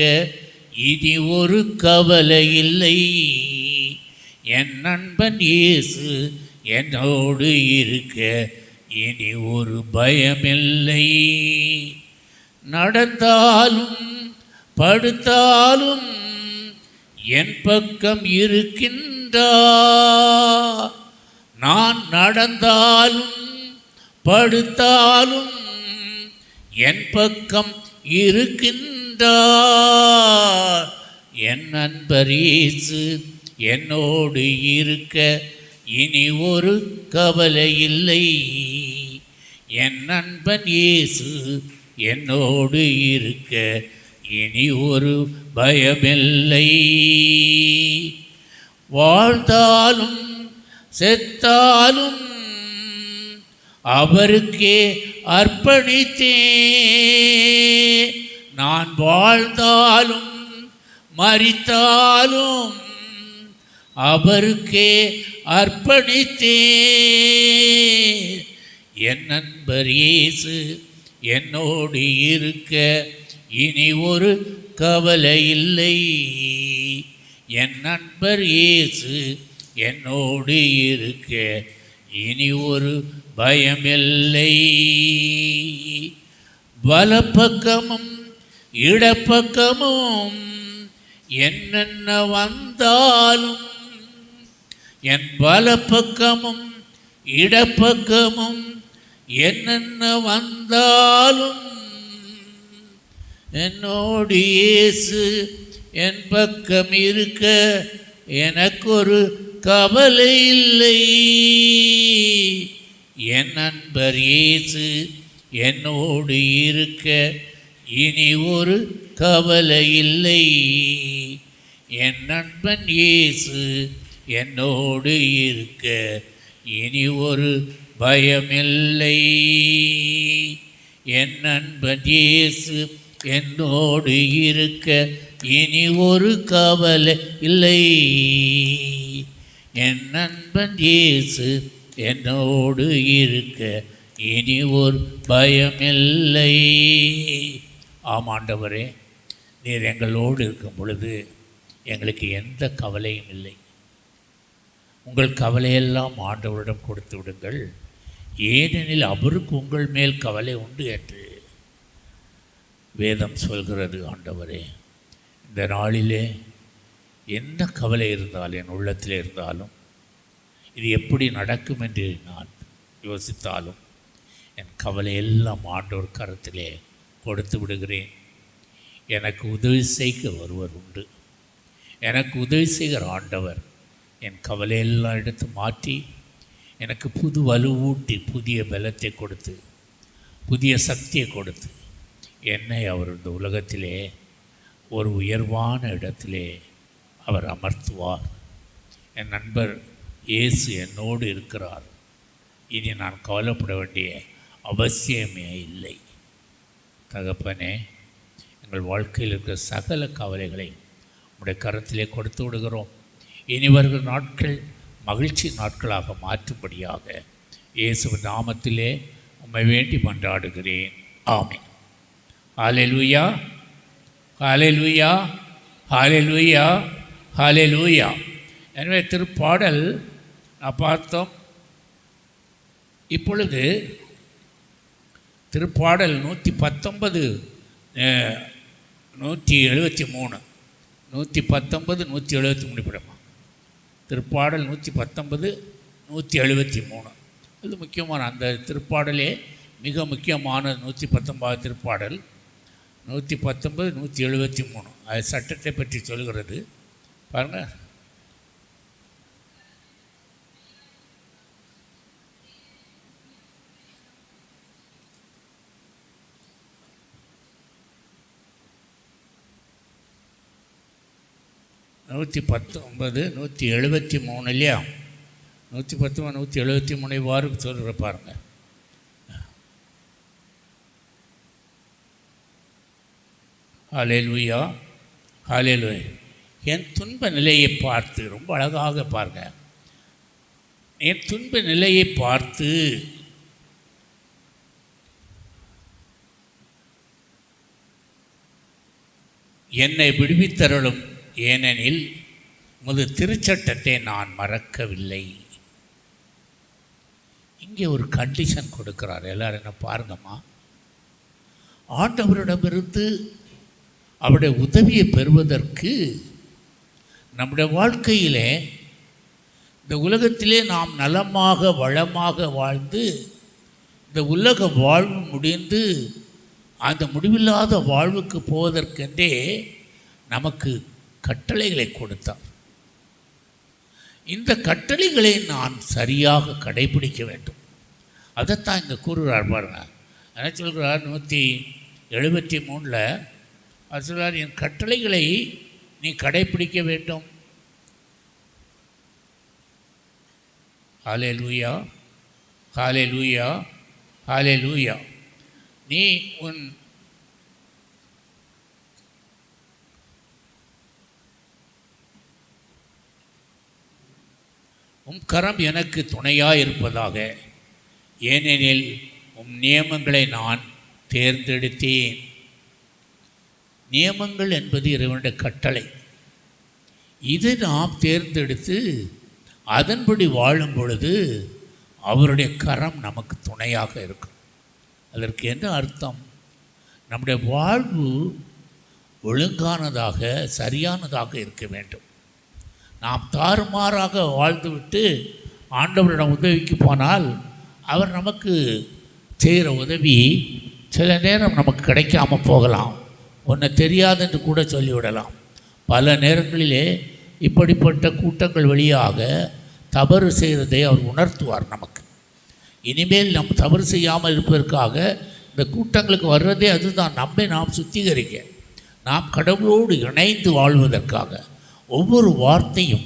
[SPEAKER 1] இனி ஒரு கவலை இல்லை. என் நண்பன் இயேசு என்னோடு இருக்க இனி ஒரு பயமில்லை. நடந்தாலும் படுத்தாலும் என் பக்கம் இருக்கின்றார். நான் நடந்தாலும் படுத்தாலும் என் பக்கம் இருக்கின்றார். என் நண்பர் இயேசு என்னோடு இருக்க இனி ஒரு கவலை இல்லை. என் நண்பன் இயேசு என்னோடு இருக்க இனி ஒரு பயமில்லை. வாழ்ந்தாலும் செத்தாலும் அவருக்கே அர்ப்பணித்தேன். நான் வாழ்ந்தாலும் மரித்தாலும் அவருக்கே அர்ப்பணித்தேன். என் நண்பர் இயேசு என்னோடு இருக்க இனி ஒரு கவலை இல்லை. என் நண்பர் இயேசு என்னோடு இருக்க இனி ஒரு பயமில்லை. வலப்பக்கமும் இடப்பக்கமும் என்னென்ன வந்தாலும், என் வலப்பக்கமும் இடப்பக்கமும் என்னென்ன வந்தாலும் என்னோடு இயேசு என் பக்கம் இருக்க எனக்கு ஒரு கவலை இல்லை. என் நண்பர் இயேசு என்னோடு இருக்க இனி ஒரு கவலை இல்லை. என் நண்பன் இயேசு என்னோடு இருக்க இனி ஒரு பயமில்லை. என் நண்பன் இயேசு என்னோடு இருக்க இனி ஒரு கவலை இல்லை. என் நண்பன் இயேசு என்னோடு இருக்க இனி ஒரு பயமில்லை. ஆமாண்டவரே, நீர் எங்களோடு இருக்கும் பொழுது எங்களுக்கு எந்த கவலையும் இல்லை. உங்கள் கவலையெல்லாம் ஆண்டவரிடம் கொடுத்து விடுங்கள், ஏனெனில் அவருக்கு உங்கள் மேல் கவலை உண்டு என்று வேதம் சொல்கிறது. ஆண்டவரே, இந்த நாளிலே என்ன கவலை இருந்தாலும் என் உள்ளத்தில் இருந்தாலும், இது எப்படி நடக்கும் என்று நான் யோசித்தாலும், என் கவலையெல்லாம் ஆண்டவர் கரத்திலே கொடுத்து விடுகிறேன். எனக்கு உதவி செய்க ஒருவர் உண்டு. எனக்கு உதவி செய்கிற ஆண்டவர் என் கவலையெல்லாம் எடுத்து மாற்றி எனக்கு புது வலுவூட்டி புதிய பலத்தை கொடுத்து புதிய சக்தியை கொடுத்து என்னை அவர் இந்த உலகத்திலே ஒரு உயர்வான இடத்திலே அவர் அமர்த்துவார். என் நண்பர் இயேசு என்னோடு இருக்கிறார். இனி நான் கவலைப்பட வேண்டிய அவசியமே இல்லை. தகப்பனே, எங்கள் வாழ்க்கையில் இருக்கிற சகல கவலைகளை உடைய கரத்திலே கொடுத்து விடுகிறோம். இனி வருகிற நாட்கள் மகிழ்ச்சி நாட்களாக மாற்றும்படியாக இயேசுவின் நாமத்திலே உம்மை வேண்டி மன்றாடுகிறேன். ஆமென். ஹல்லேலூயா, ஹல்லேலூயா, ஹல்லேலூயா, ஹல்லேலூயா. எனவே திருப்பாடல் நான் பார்த்தோம். இப்பொழுது திருப்பாடல் 119, 173, 119, 173 படமா. திருப்பாடல் 119, 173. அது முக்கியமான அந்த திருப்பாடலே மிக முக்கியமான 119 திருப்பாடல். 119, 173 அது சட்டத்தை பற்றி சொல்கிறது. பாருங்கள், நூற்றி 173 இல்லையா? 119, 173 வாருக்கு சொல்கிற பாருங்கள். ஹல்லேலூயா, ஹல்லேலூயா. என் துன்ப நிலையை பார்த்து, ரொம்ப அழகாக பாருங்க, என் துன்ப நிலையை பார்த்து என்னை விடுவித்தருளும், ஏனெனில் உமது திருச்சட்டத்தை நான் மறக்கவில்லை. இங்கே ஒரு கண்டிஷன் கொடுக்கிறார். எல்லாரும் என்ன பாருங்கம்மா, ஆண்டவரிடமிருந்து அவருடைய உதவியை பெறுவதற்கு நம்முடைய வாழ்க்கையிலே இந்த உலகத்திலே நாம் நலமாக வளமாக வாழ்ந்து இந்த உலக வாழ்வு முடிந்து அந்த முடிவில்லாத வாழ்வுக்கு போவதற்கென்றே நமக்கு கட்டளைகளை கொடுத்தார். இந்த கட்டளைகளை நான் சரியாக கடைபிடிக்க வேண்டும். அதைத்தான் இங்கே கூறுகிறார் பாருங்க. என்ன சொல்கிறார்? 173 அது சொல்கிறார், என் கட்டளைகளை நீ கடைபிடிக்க வேண்டும். ஹல்லேலூயா, ஹல்லேலூயா, ஹல்லேலூயா. நீ உம் கரம் எனக்கு துணையாக இருப்பதாக, ஏனெனில் உம் நியமங்களை நான் தேர்ந்தெடுத்தேன். நியமங்கள் என்பது இறைவனுடைய கட்டளை. இதை நாம் தேர்ந்தெடுத்து அதன்படி வாழும் பொழுது அவருடைய கரம் நமக்கு துணையாக இருக்கும். அதற்கு என்ன அர்த்தம்? நம்முடைய வாழ்வு ஒழுங்கானதாக சரியானதாக இருக்க வேண்டும். நாம் தாறுமாறாக வாழ்ந்துவிட்டு ஆண்டவரிடம் உதவிக்கு போனால் அவர் நமக்கு செய்கிற உதவி சில நேரம் நமக்கு கிடைக்காமல் போகலாம். ஒன்று தெரியாதென்று கூட சொல்லிவிடலாம். பல நேரங்களிலே இப்படிப்பட்ட கூட்டங்கள் வழியாக தவறு செய்கிறதை அவர் உணர்த்துவார் நமக்கு. இனிமேல் நம் தவறு செய்யாமல் இருப்பதற்காக இந்த கூட்டங்களுக்கு வர்றதே அதுதான், நம்மை நாம் சுத்திகரிக்க, நாம் கடவுளோடு இணைந்து வாழ்வதற்காக. ஒவ்வொரு வார்த்தையும்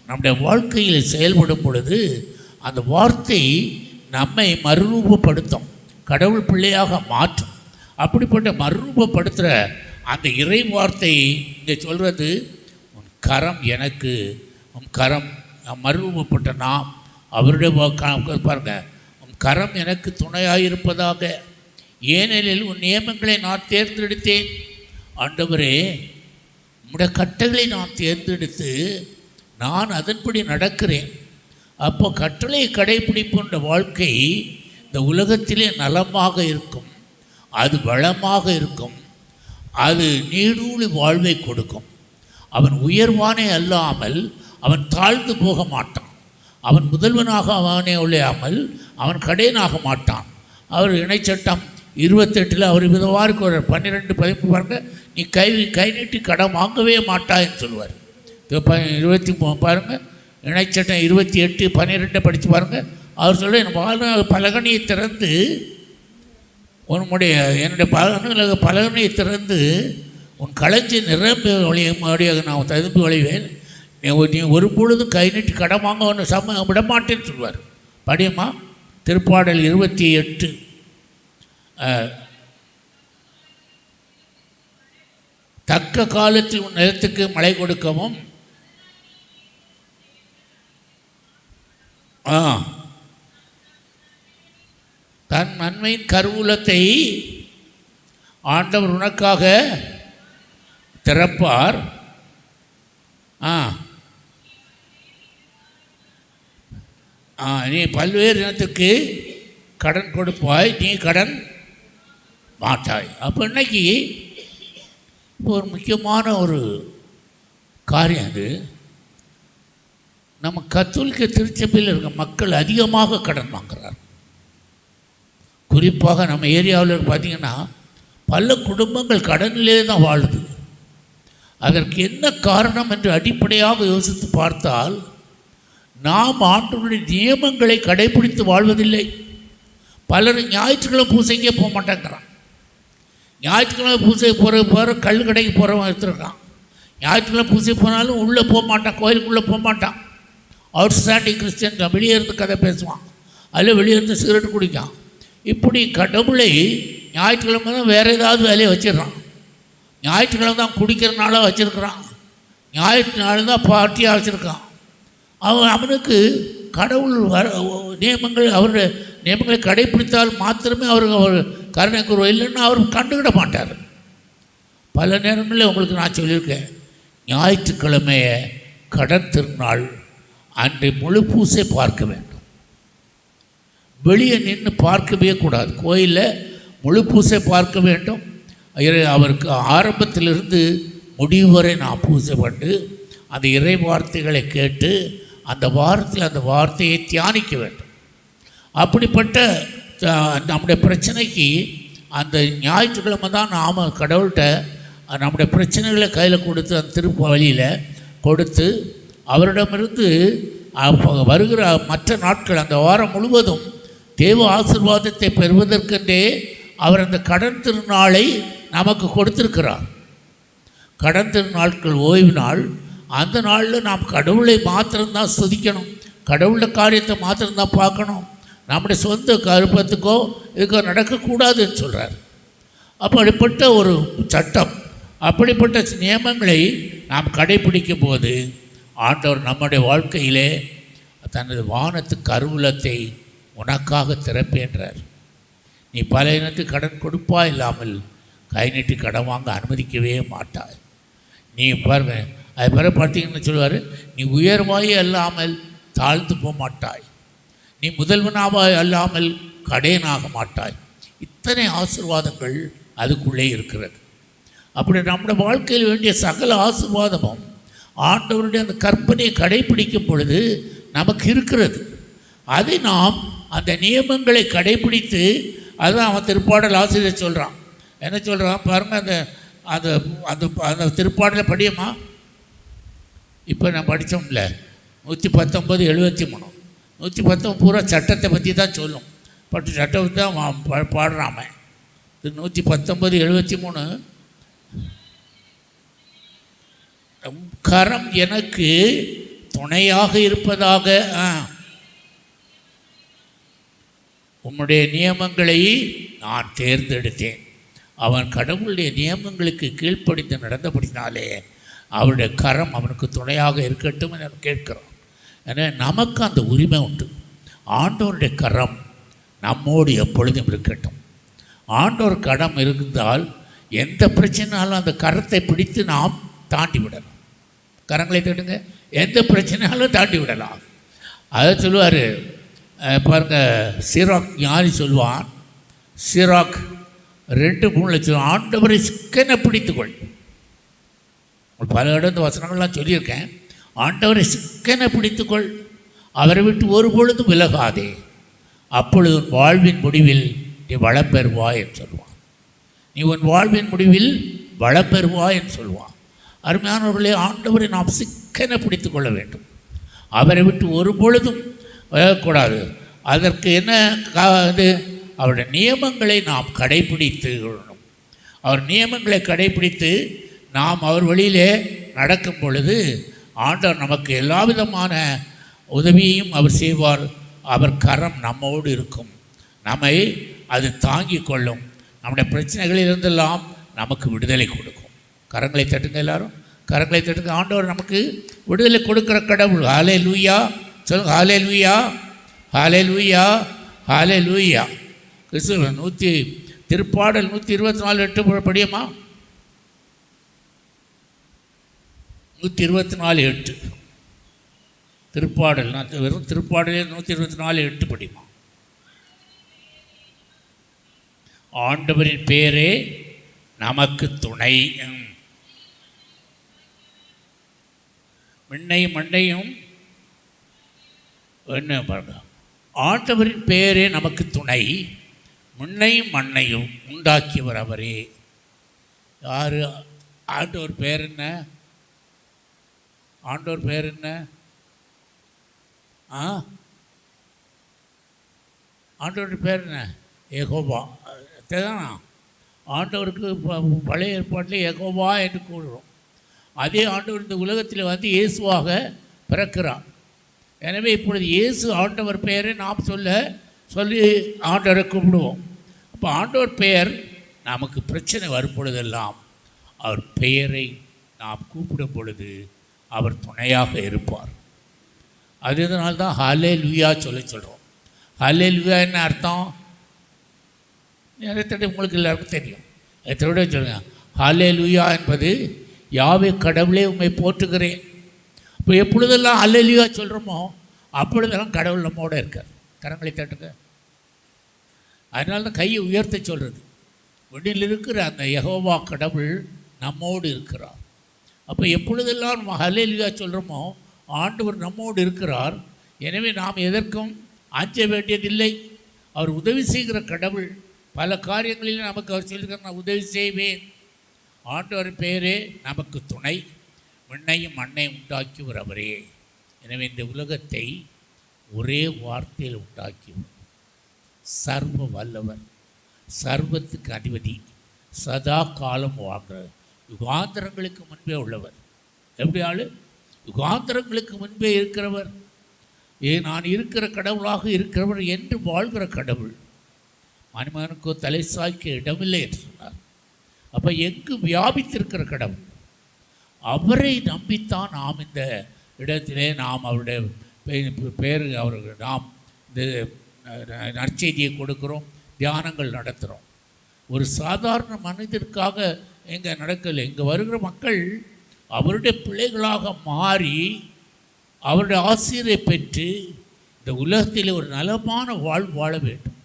[SPEAKER 1] நம்முடைய வாழ்க்கையில் செயல்படும் பொழுது அந்த வார்த்தை நம்மை மறுரூபப்படுத்தும், கடவுள் பிள்ளையாக மாற்றும். அப்படிப்பட்ட மறுரூபப்படுத்துகிற அந்த இறை வார்த்தை இங்கே சொல்கிறது, உன் கரம் எனக்கு, உன் கரம் மறுரூபப்பட்ட நாம் அவருடைய பாருங்கள், உன் கரம் எனக்கு துணையாயிருப்பதாக, ஏனெனில் உன் நியமங்களை நான் தேர்ந்தெடுத்தேன். ஆண்டவரே, உம்முடைய கட்டளை நான் தேர்ந்தெடுத்து நான் அதன்படி நடக்கிறேன். அப்போ கட்டளை கடைப்பிடிப்புன்ற வாழ்க்கை இந்த உலகத்திலே நலமாக இருக்கும், அது வளமாக இருக்கும், அது நீடூழி வாழ்வை கொடுக்கும். அவன் உயர்வானே அல்லாமல் அவன் தாழ்ந்து போக மாட்டான். அவன் முதல்வனாக அவனே ஒழியாமல் அவன் கடையனாக மாட்டான். அவர் இணைச்சட்டம் 28 அவர் விதவாருக்கு ஒரு 12-13 பாருங்க, நீ கை நீட்டி கடன் வாங்கவே மாட்டான்னு சொல்லுவார். 23 பாருங்கள், இணைச்சட்டம் 28-12 படித்து பாருங்கள். அவர் சொல்ல, என் பலகணியை திறந்து என்னுடைய பலகணியை திறந்து உன் களஞ்சி நிரம்பி வழியாக நான் ததும்பி வழிவேன். நீ ஒரு பொழுதும் கை நீட்டி கடன் வாங்க விடமாட்டேன்னு சொல்லுவார். படியம்மா, திருப்பாடல் 28. தக்க காலத்தில் உன் நிலத்துக்கு மழை கொடுக்கவும் தன் நன்மையின் கருவூலத்தை ஆண்டவர் உனக்காக திறப்பார். நீ பல்வேறு இனத்துக்கு கடன் கொடுப்பாய், நீ கடன் மாட்டாய். அப்போ இன்னைக்கு இப்போ ஒரு முக்கியமான ஒரு காரியம் அது. நம்ம கத்தோலிக்க திருச்சபையில் இருக்க மக்கள் அதிகமாக கடன் வாங்குறார். குறிப்பாக நம்ம ஏரியாவில் பார்த்திங்கன்னா பல குடும்பங்கள் கடனிலே தான் வாழுது. அதற்கு என்ன காரணம் என்று அடிப்படையாக யோசித்து பார்த்தால், நாம் ஆண்டவருடைய நியமங்களை கடைபிடித்து வாழ்வதில்லை. பலர் ஞாயிற்றுக்கிழமை பூசைக்கே போக மாட்டேங்கிறான். ஞாயிற்றுக்கிழமை பூசை போகிற கல் கடைக்கு போகிறவன் எடுத்துருக்கான். ஞாயிற்றுக்கிழமை பூசை போனாலும் உள்ளே போக மாட்டான், கோயிலுக்குள்ளே போக மாட்டான். அவுட் ஸ்டாண்டிங் கிறிஸ்டியன் வெளியே இருந்து கதை பேசுவான், அதில் வெளியே இருந்து சிகரெட் குடிக்கான். இப்படி கடவுளை ஞாயிற்றுக்கிழமை தான் வேறு ஏதாவது வேலையை வச்சிடறான். ஞாயிற்றுக்கிழமை தான் குடிக்கிறனால வச்சுருக்கிறான், ஞாயிற்றுனால தான் பார்ட்டியாக வச்சுருக்கான். அவனுக்கு கடவுள் நியமங்கள், அவருடைய நியமங்களை கடைப்பிடித்தால் மாத்திரமே அவர் கருணை கூறுவோம், இல்லைன்னா அவர் கண்டுக்கிட மாட்டார். பல நேரங்களில் உங்களுக்கு நான் சொல்லியிருக்கேன், ஞாயிற்றுக்கிழமையை கடன் திருநாள் அன்றை முழு பூசை பார்க்க வேண்டும். வெளியே நின்று பார்க்கவே கூடாது. கோயிலில் முழு பூசை பார்க்க வேண்டும். அவருக்கு ஆரம்பத்திலிருந்து முடிவு வரை நான் பூசை பண்ணி அந்த இறை வார்த்தைகளை கேட்டு அந்த வாரத்தில் அந்த வார்த்தையை தியானிக்க வேண்டும். அப்படிப்பட்ட நம்முடைய பிரச்சனைக்கு அந்த ஞாயிற்றுக்கிழமை தான் நாம் கடவுள்கிட்ட நம்முடைய பிரச்சனைகளை கையில் கொடுத்து அந்த திருப்ப வழியில் கொடுத்து அவரிடமிருந்து வருகிற மற்ற நாட்கள் அந்த வாரம் முழுவதும் தேவ ஆசீர்வாதத்தை பெறுவதற்கென்றே அவர் அந்த கடன் திருநாளை நமக்கு கொடுத்திருக்கிறார். கடன் திருநாட்கள் ஓய்வு நாள். அந்த நாளில் நாம் கடவுளை மாத்திரம்தான் ஸ்துதிக்கணும், கடவுளை காரியத்தை மாத்திரம்தான் பார்க்கணும். நம்முடைய சொந்த கருப்பத்துக்கோ இதுக்கோ நடக்கக்கூடாதுன்னு சொல்கிறார். அப்படிப்பட்ட ஒரு சட்டம், அப்படிப்பட்ட நியமங்களை நாம் கடைப்பிடிக்கும் போது ஆண்டவர் நம்முடைய வாழ்க்கையிலே தனது வானத்து கருவூலத்தை உனக்காக திறப்பேன்றார். நீ பல இனத்துக்கு கடன் கொடுப்பா இல்லாமல் கை நீட்டி கடன் வாங்க அனுமதிக்கவே மாட்டாய். நீ பாருங்க, அது பிறகு பார்த்தீங்கன்னு சொல்லுவார், நீ உயர்வாயே அல்லாமல் தாழ்ந்து போக மாட்டாய், நீ முதல்வனாவாய் அல்லாமல் கடையனாக மாட்டாய். இத்தனை ஆசீர்வாதங்கள் அதுக்குள்ளே இருக்கிறது. அப்படி நம்முடைய வாழ்க்கையில் வேண்டிய சகல ஆசீர்வாதமும் ஆண்டவருடைய அந்த கற்பனையை கடைப்பிடிக்கும் பொழுது நமக்கு இருக்கிறது. அதை நாம் அந்த நியமங்களை கடைப்பிடித்து, அதுதான் அவன் திருப்பாடல் ஆசிரியர் சொல்கிறான். என்ன சொல்கிறான் பாருங்கள், அந்த அந்த அந்த அந்த திருப்பாடலை படியம்மா. இப்போ நான் படித்தோம்ல 119, 73, 119 பூரா சட்டத்தை பற்றி தான் சொல்லும். பட் சட்டம் தான் பாடுறாம. இது 119, 73. கரம் எனக்கு துணையாக இருப்பதாக, உம்முடைய நியமங்களை நான் தேர்ந்தெடுத்தேன். அவன் கடவுளுடைய நியமங்களுக்கு கீழ்ப்படிந்து நடந்தபடினாலே அவருடைய கரம் அவனுக்கு துணையாக இருக்கட்டும் என கேட்கிறோம். ஏன்னா நமக்கு அந்த உரிமை உண்டு. ஆண்டவருடைய கரம் நம்மோடு எப்பொழுதும் இருக்கட்டும். ஆண்டவர் கரம் இருந்தால் எந்த பிரச்சனைனாலும் அந்த கரத்தை பிடித்து நாம் தாண்டி விடலாம். கரங்களை தட்டுங்க. எந்த பிரச்சனைனாலும் தாண்டி விடலாம். அதை சொல்லுவார் பாருங்கள், சிராக் ஞானி சொல்லுவான், சிராக் 2-3 லட்சம் ஆண்டவரை சிக்கனை பிடித்துக்கொள். பல இடத்து வசனங்கள்லாம் சொல்லியிருக்கேன். ஆண்டவரை சிக்கனை பிடித்துக்கொள், அவரை விட்டு ஒரு பொழுதும் விலகாதே, அப்பொழுது உன் வாழ்வின் முடிவில் நீ வளம் பெறுவாய் என்று சொல்லுவான். நீ உன் வாழ்வின் முடிவில் வளம் பெறுவாய் என்று சொல்லுவான். அருமையானவர்களே, ஆண்டவரை நாம் சிக்கனை பிடித்து கொள்ள வேண்டும். அவரை விட்டு ஒரு பொழுதும் விலகக்கூடாது. அதற்கு என்ன இது? அவருடைய நியமங்களை நாம் கடைபிடித்து கொள்ளணும். அவர் நியமங்களை கடைபிடித்து நாம் அவர் வழியிலே நடக்கும் பொழுது ஆண்டவர் நமக்கு எல்லா விதமான உதவியையும் அவர் செய்வார். அவர் கரம் நம்மோடு இருக்கும். நம்மை அது தாங்கி கொள்ளும். நம்முடைய பிரச்சனைகளிலிருந்தெல்லாம் நமக்கு விடுதலை கொடுக்கும். கரங்களை தட்டுங்க, எல்லாரும் கரங்களை தட்டுங்க. ஆண்டவர் நமக்கு விடுதலை கொடுக்குற கடவுள். ஹல்லேலூயா சொல்லுங்க. ஹல்லேலூயா, ஹல்லேலூயா, ஹல்லேலூயா. கிறிஸ்துவ திருப்பாடல் 124:8 படியுமா? 124:8 திருப்பாடல். நான் வெறும் திருப்பாடலே 124:8 படியுமா? ஆண்டவரின் பேரே நமக்கு துணை. விண்ணையும் மண்ணையும் என்ன பாருங்க, ஆண்டவரின் பேரே நமக்கு துணை, விண்ணையும் மண்ணையும் உண்டாக்கியவர் அவரே. யார்? ஆண்டவர் பேர் என்ன? ஆண்டவர் பேர் என்ன? ஆண்டவருடைய பேர் என்ன? யெகோவா. அதுதானா? ஆண்டவருக்கு பழைய ஏற்பாட்டில் யெகோவா என்று கூறுகிறோம். அதே ஆண்டவர் இந்த உலகத்தில் வந்து இயேசுவாக பிறக்கிறார். எனவே இப்பொழுது இயேசு ஆண்டவர் பெயரை நாம் சொல்லி ஆண்டவரை கூப்பிடுவோம். அப்போ ஆண்டவர் பெயர் நமக்கு பிரச்சனை வரும் பொழுதெல்லாம் அவர் பெயரை நாம் கூப்பிடும் பொழுது அவர் துணையாக இருப்பார். அதனால தான் ஹல்லேலூயா சொல்கிறோம். ஹல்லேலூயா என்ன அர்த்தம்? நிறைய உங்களுக்கு எல்லாருக்கும் தெரியும். எத்தோட சொல்லுங்கள். ஹல்லேலூயா என்பது யாவே கடவுளே உம்மை போற்றுகிறேன். இப்போ எப்பொழுதெல்லாம் ஹல்லேலூயா சொல்கிறோமோ அப்பொழுதெல்லாம் கடவுள் நம்மோடு இருக்கார். கரங்களை தட்டுங்க. அதனால தான் கையை உயர்த்த சொல்கிறது. வெளியில் இருக்கிற அந்த யெகோவா கடவுள் நம்மோடு இருக்கிறார். அப்போ எப்பொழுதெல்லாம் நம்ம ஹல்லேலூயா சொல்கிறோமோ ஆண்டவர் நம்மோடு இருக்கிறார். எனவே நாம் எதற்கும் அஞ்ச வேண்டியதில்லை. அவர் உதவி செய்கிற கடவுள். பல காரியங்களில் நமக்கு அவர் சொல்லியிருக்கார், நான் உதவி செய்வேன். ஆண்டவர் பெயரே நமக்கு துணை, விண்ணையும் மண்ணையும் உண்டாக்கியவர் அவரே. எனவே இந்த உலகத்தை ஒரே வார்த்தையில் உண்டாக்கியவர் சர்வ வல்லவர், சர்வத்துக்கு அதிபதி, சதா காலம் வாழ்கிற, யுகாந்தரங்களுக்கு முன்பே உள்ளவர். எப்படி ஆள்? யுகாந்தரங்களுக்கு முன்பே இருக்கிறவர். நான் இருக்கிற கடவுளாக இருக்கிறவர் என்று வாழ்கிற கடவுள். மனிதனுக்கோ தலை சாய்க்க இடமில்லை என்று சொன்னார். அப்போ எங்கு வியாபித்திருக்கிற கடவுள், அவரை நம்பித்தான் நாம் இந்த இடத்திலே நாம் அவருடைய பேர் அவர்கள் நாம் இந்த நற்செய்தியை கொடுக்குறோம், தியானங்கள் நடத்துகிறோம். ஒரு சாதாரண மனிதருக்காக எங்கே நடக்கலை. இங்கே வருகிற மக்கள் அவருடைய பிள்ளைகளாக மாறி அவருடைய ஆசிரியரை பெற்று இந்த உலகத்தில் ஒரு நலமான வாழ்வு வாழ வேண்டும்.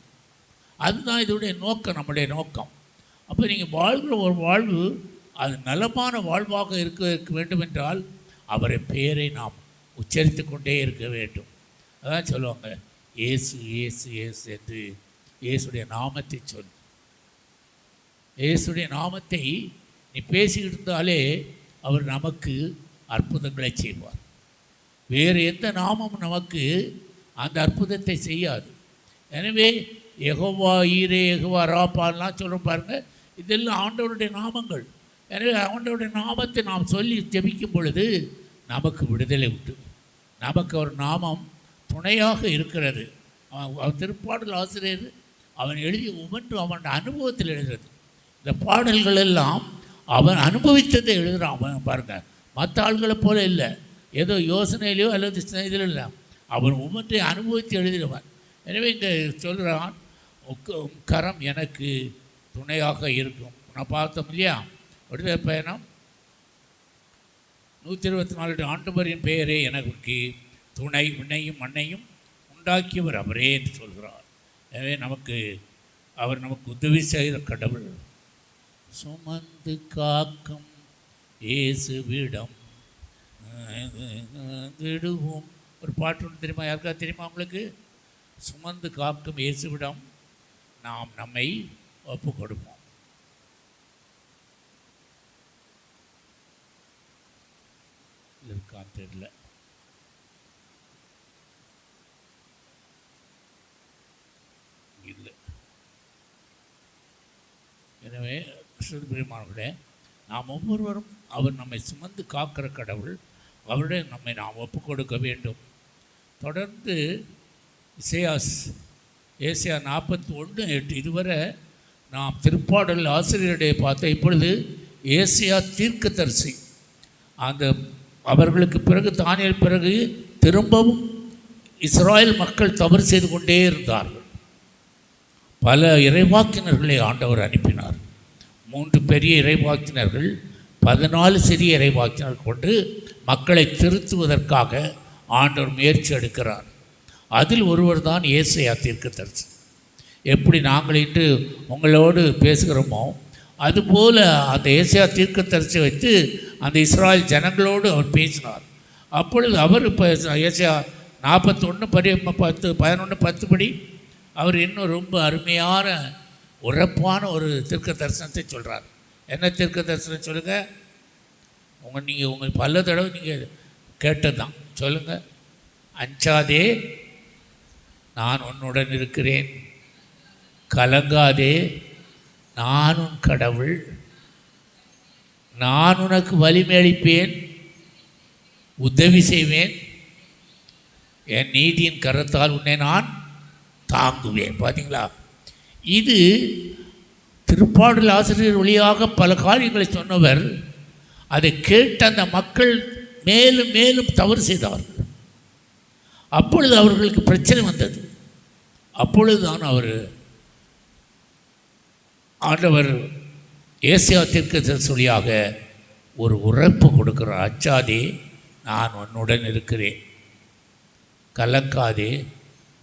[SPEAKER 1] அதுதான் இதோடைய நோக்கம், நம்முடைய நோக்கம். அப்போ நீங்கள் வாழ்கிற ஒரு வாழ்வு அது நலமான வாழ்வாக இருக்க வேண்டும் என்றால் அவரை பெயரை நாம் உச்சரித்து கொண்டே இருக்க வேண்டும். அதான் சொல்லுவாங்க, இயேசு இயேசு இயேசு என்று இயேசுடைய நாமத்தை சொல். இயேசுடைய நாமத்தை நீ பேசிக்கிட்டு இருந்தாலே அவர் நமக்கு அற்புதங்களை செய்வார். வேறு எந்த நாமமும் நமக்கு அந்த அற்புதத்தை செய்யாது. எனவே யெகோவா ஈரே, யெகோவா ராப்பான்லாம் சொல்கிறோம் பாருங்கள், இதெல்லாம் ஆண்டவருடைய நாமங்கள். எனவே ஆண்டவருடைய நாமத்தை நாம் சொல்லி ஜெபிக்கும் பொழுது நமக்கு விடுதலை உண்டு. நமக்கு ஒரு நாமம் துணையாக இருக்கிறது. அவன் திருப்பாடல் ஆசிரியர் அவன் எழுதிய ஒவ்வொன்றும் அவன் அனுபவத்தில் எழுதுறது. இந்த பாடல்கள் எல்லாம் அவன் அனுபவித்ததை எழுதுகிறான். அவன் பாருங்கள், மற்ற ஆள்களை போல இல்லை, ஏதோ யோசனையிலையோ அல்லது இதில் இல்லை, அவன் ஒவ்வொன்றை அனுபவித்து எழுதிடுவான். எனவே இங்கே சொல்கிறான், கரம் எனக்கு துணையாக இருக்கும். நான் பார்த்தோம் இல்லையா, விடுதலை பயணம் 124 ஆண்டவரின் பெயரே எனக்கு துணை, விண்ணையும் மண்ணையும் உண்டாக்கியவர் அவரே என்று சொல்கிறார். எனவே அவர் நமக்கு உதவி செய்கிற கடவுள். சுமந்து காக்கும் இயேசுவிடம் விடுவோம். ஒரு பாட்டு ஒன்று தெரியுமா? யாருக்கா தெரியுமா உங்களுக்கு? சுமந்து காக்கும் இயேசுவிடம் நாம் நம்மை ஒப்பு கொடுப்போம். இருக்கான்னு தெரியல. இல்லை. எனவே பிரியமானவர்களே, நாம் ஒவ்வொருவரும் அவர் நம்மை சுமந்து காக்கிற கடவுள், அவருடைய நம்மை நாம் ஒப்பு கொடுக்க வேண்டும். தொடர்ந்து ஏசியா 41:8 இதுவரை நாம் திருப்பாடல் ஆசிரியருடைய பார்த்த. இப்பொழுது ஏசியா தீர்க்கதரிசி, அந்த அவர்களுக்கு பிறகு தானியேல் பிறகு திரும்பவும் இஸ்ராயல் மக்கள் தவறு செய்து கொண்டே இருந்தார்கள். பல இறைவாக்கினர்களை ஆண்டவர் அனுப்பினார். 3 பெரிய இறைவாக்கினர்கள், 14 சிறிய இறைவாக்கினர் கொண்டு மக்களை திருத்துவதற்காக ஆண்டவர் முயற்சி எடுக்கிறார். அதில் ஒருவர் தான் ஏசாயா தீர்க்கதரிசி. எப்படி நாங்கள் இன்று உங்களோடு பேசுகிறோமோ அதுபோல் அந்த ஏசாயா தீர்க்கதரிசி வைத்து அந்த இஸ்ராயல் ஜனங்களோடு அவர் பேசினார். அப்பொழுது அவர் இப்போ ஏசாயா 41:10 படி அவர் இன்னும் ரொம்ப அருமையான உரப்பான ஒரு தீர்க்க தரிசனத்தை சொல்கிறார். என்ன தீர்க்க தரிசனம் சொல்லுங்கள்? நீங்கள் உங்கள் பல தடவை நீங்கள் கேட்டது தான். சொல்லுங்கள். அஞ்சாதே, நான் உன்னுடன் இருக்கிறேன். கலங்காதே, நான் உன் கடவுள். நான் உனக்கு வலிமையளிப்பேன், உதவி செய்வேன். என் நீதியின் கரத்தால் உன்னை நான் தாங்குவேன். பார்த்தீங்களா? இது திருப்பாடல் ஆசிரியர் வழியாக பல காரியங்களை சொன்னவர். அதை கேட்ட அந்த மக்கள் மேலும் மேலும் தவறு செய்தார்கள். அப்பொழுது அவர்களுக்கு பிரச்சனை வந்தது. அப்பொழுது தான் ஆண்டவர் ஏசாயா தீர்க்கதரிசி வழியாக ஒரு உரைப்பு கொடுக்கிறார். அச்சாதே, நான் உன்னுடன் இருக்கிறேன். கலங்காதே,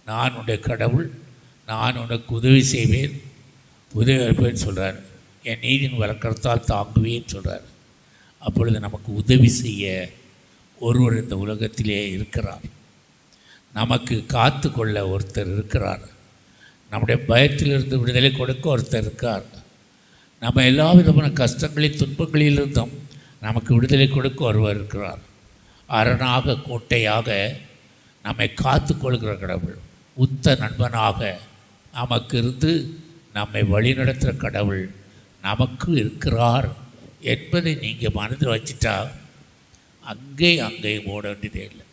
[SPEAKER 1] நான் உன்னுடைய கடவுள். நான் உனக்கு உதவி செய்வேன், உதவி அளிப்பேன்னு சொல்கிறார். என் நீதியின் வழக்கத்தால் தாங்குவேன்னு சொல்கிறார். அப்பொழுது நமக்கு உதவி செய்ய ஒருவர் இந்த உலகத்திலே இருக்கிறார். நமக்கு காத்து கொள்ள ஒருத்தர் இருக்கிறார். நம்முடைய பயத்திலிருந்து விடுதலை கொடுக்க ஒருத்தர் இருக்கார். நம்ம எல்லா விதமான கஷ்டங்களில் துன்பங்களிலிருந்தும் நமக்கு விடுதலை கொடுக்க ஒருவர் இருக்கிறார். அரணாக கோட்டையாக நம்மை காத்து கொள்கிற கடவுள், உத்த நண்பனாக நமக்கு இருந்து நம்மை வழிநடத்துகிற கடவுள் நமக்கு இருக்கிறார் என்பதை நீங்கள் மனதில் வச்சுட்டா அங்கே ஓட வேண்டியதே இல்லை.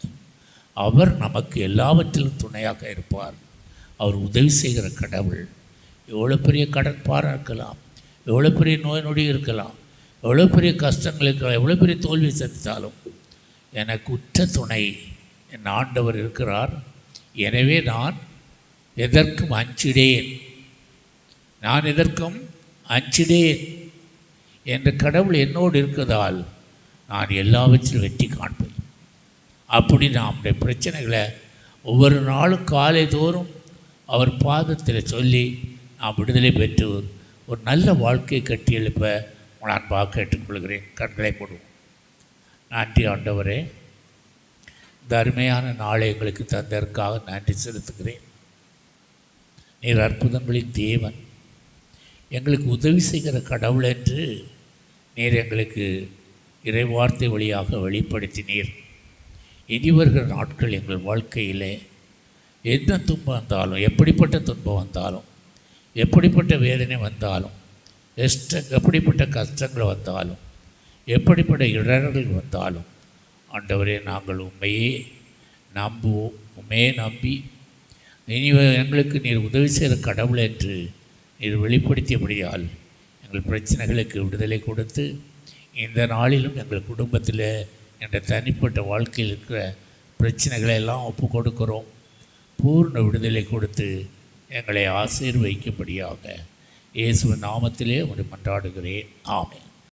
[SPEAKER 1] அவர் நமக்கு எல்லாவற்றிலும் துணையாக இருப்பார். அவர் உதவி செய்கிற கடவுள். எவ்வளோ பெரிய கடற்பாரம் இருக்கலாம், எவ்வளோ பெரிய நோய் நொடி இருக்கலாம், எவ்வளோ பெரிய கஷ்டங்கள் இருக்கலாம், எவ்வளோ பெரிய தோல்வி சந்தித்தாலும் எனக்கு உற்ற துணை என் ஆண்டவர் இருக்கிறார். எனவே நான் எதற்கும் அஞ்சிடேன், நான் எதற்கும் அஞ்சிடேன் என்ற கடவுள் என்னோடு இருக்கிறதால் நான் எல்லாவற்றிலும் வெற்றி காண்பேன். அப்படி நம்முடைய பிரச்சனைகளை ஒவ்வொரு நாளும் காலை தோறும் அவர் பாதத்தில் சொல்லி நாம் விடுதலை பெற்று ஒரு நல்ல வாழ்க்கையை கட்டியெழுப்ப உங்கள் அன்பாக கேட்டுக்கொள்கிறேன். கண்களை போடுவோம். நன்றி ஆண்டவரே, இந்த அருமையான நாளை எங்களுக்கு தந்ததற்காக நன்றி செலுத்துகிறேன். நீர் அற்புதங்களின் தேவன், எங்களுக்கு உதவி செய்கிற கடவுள் என்று நீர் எங்களுக்கு இறைவார்த்தை வழியாக வெளிப்படுத்தினீர். இனி வருகிற நாட்கள் எங்கள் வாழ்க்கையிலே என்ன துன்பம் வந்தாலும், எப்படிப்பட்ட துன்பம் வந்தாலும், எப்படிப்பட்ட வேதனை வந்தாலும், எப்படிப்பட்ட கஷ்டங்கள் வந்தாலும், எப்படிப்பட்ட இடர்கள் வந்தாலும், ஆண்டவரே நாங்கள் உண்மையே நம்புவோம். உண்மையே நம்பி இனி எங்களுக்கு நீர் உதவி செய்கிற கடவுள் என்று நீர் வெளிப்படுத்தியபடியால் எங்கள் பிரச்சனைகளுக்கு விடுதலை கொடுத்து இந்த நாளிலும் எங்கள் குடும்பத்தில் என்ற தனிப்பட்ட வாழ்க்கையில் இருக்கிற பிரச்சனைகளை எல்லாம் ஒப்பு கொடுக்கிறோம். பூர்ண விடுதலை கொடுத்து எங்களை ஆசீர்வதிக்கும்படியாக இயேசுவின் நாமத்திலே உம்மை மன்றாடுகிறேன். ஆமென்.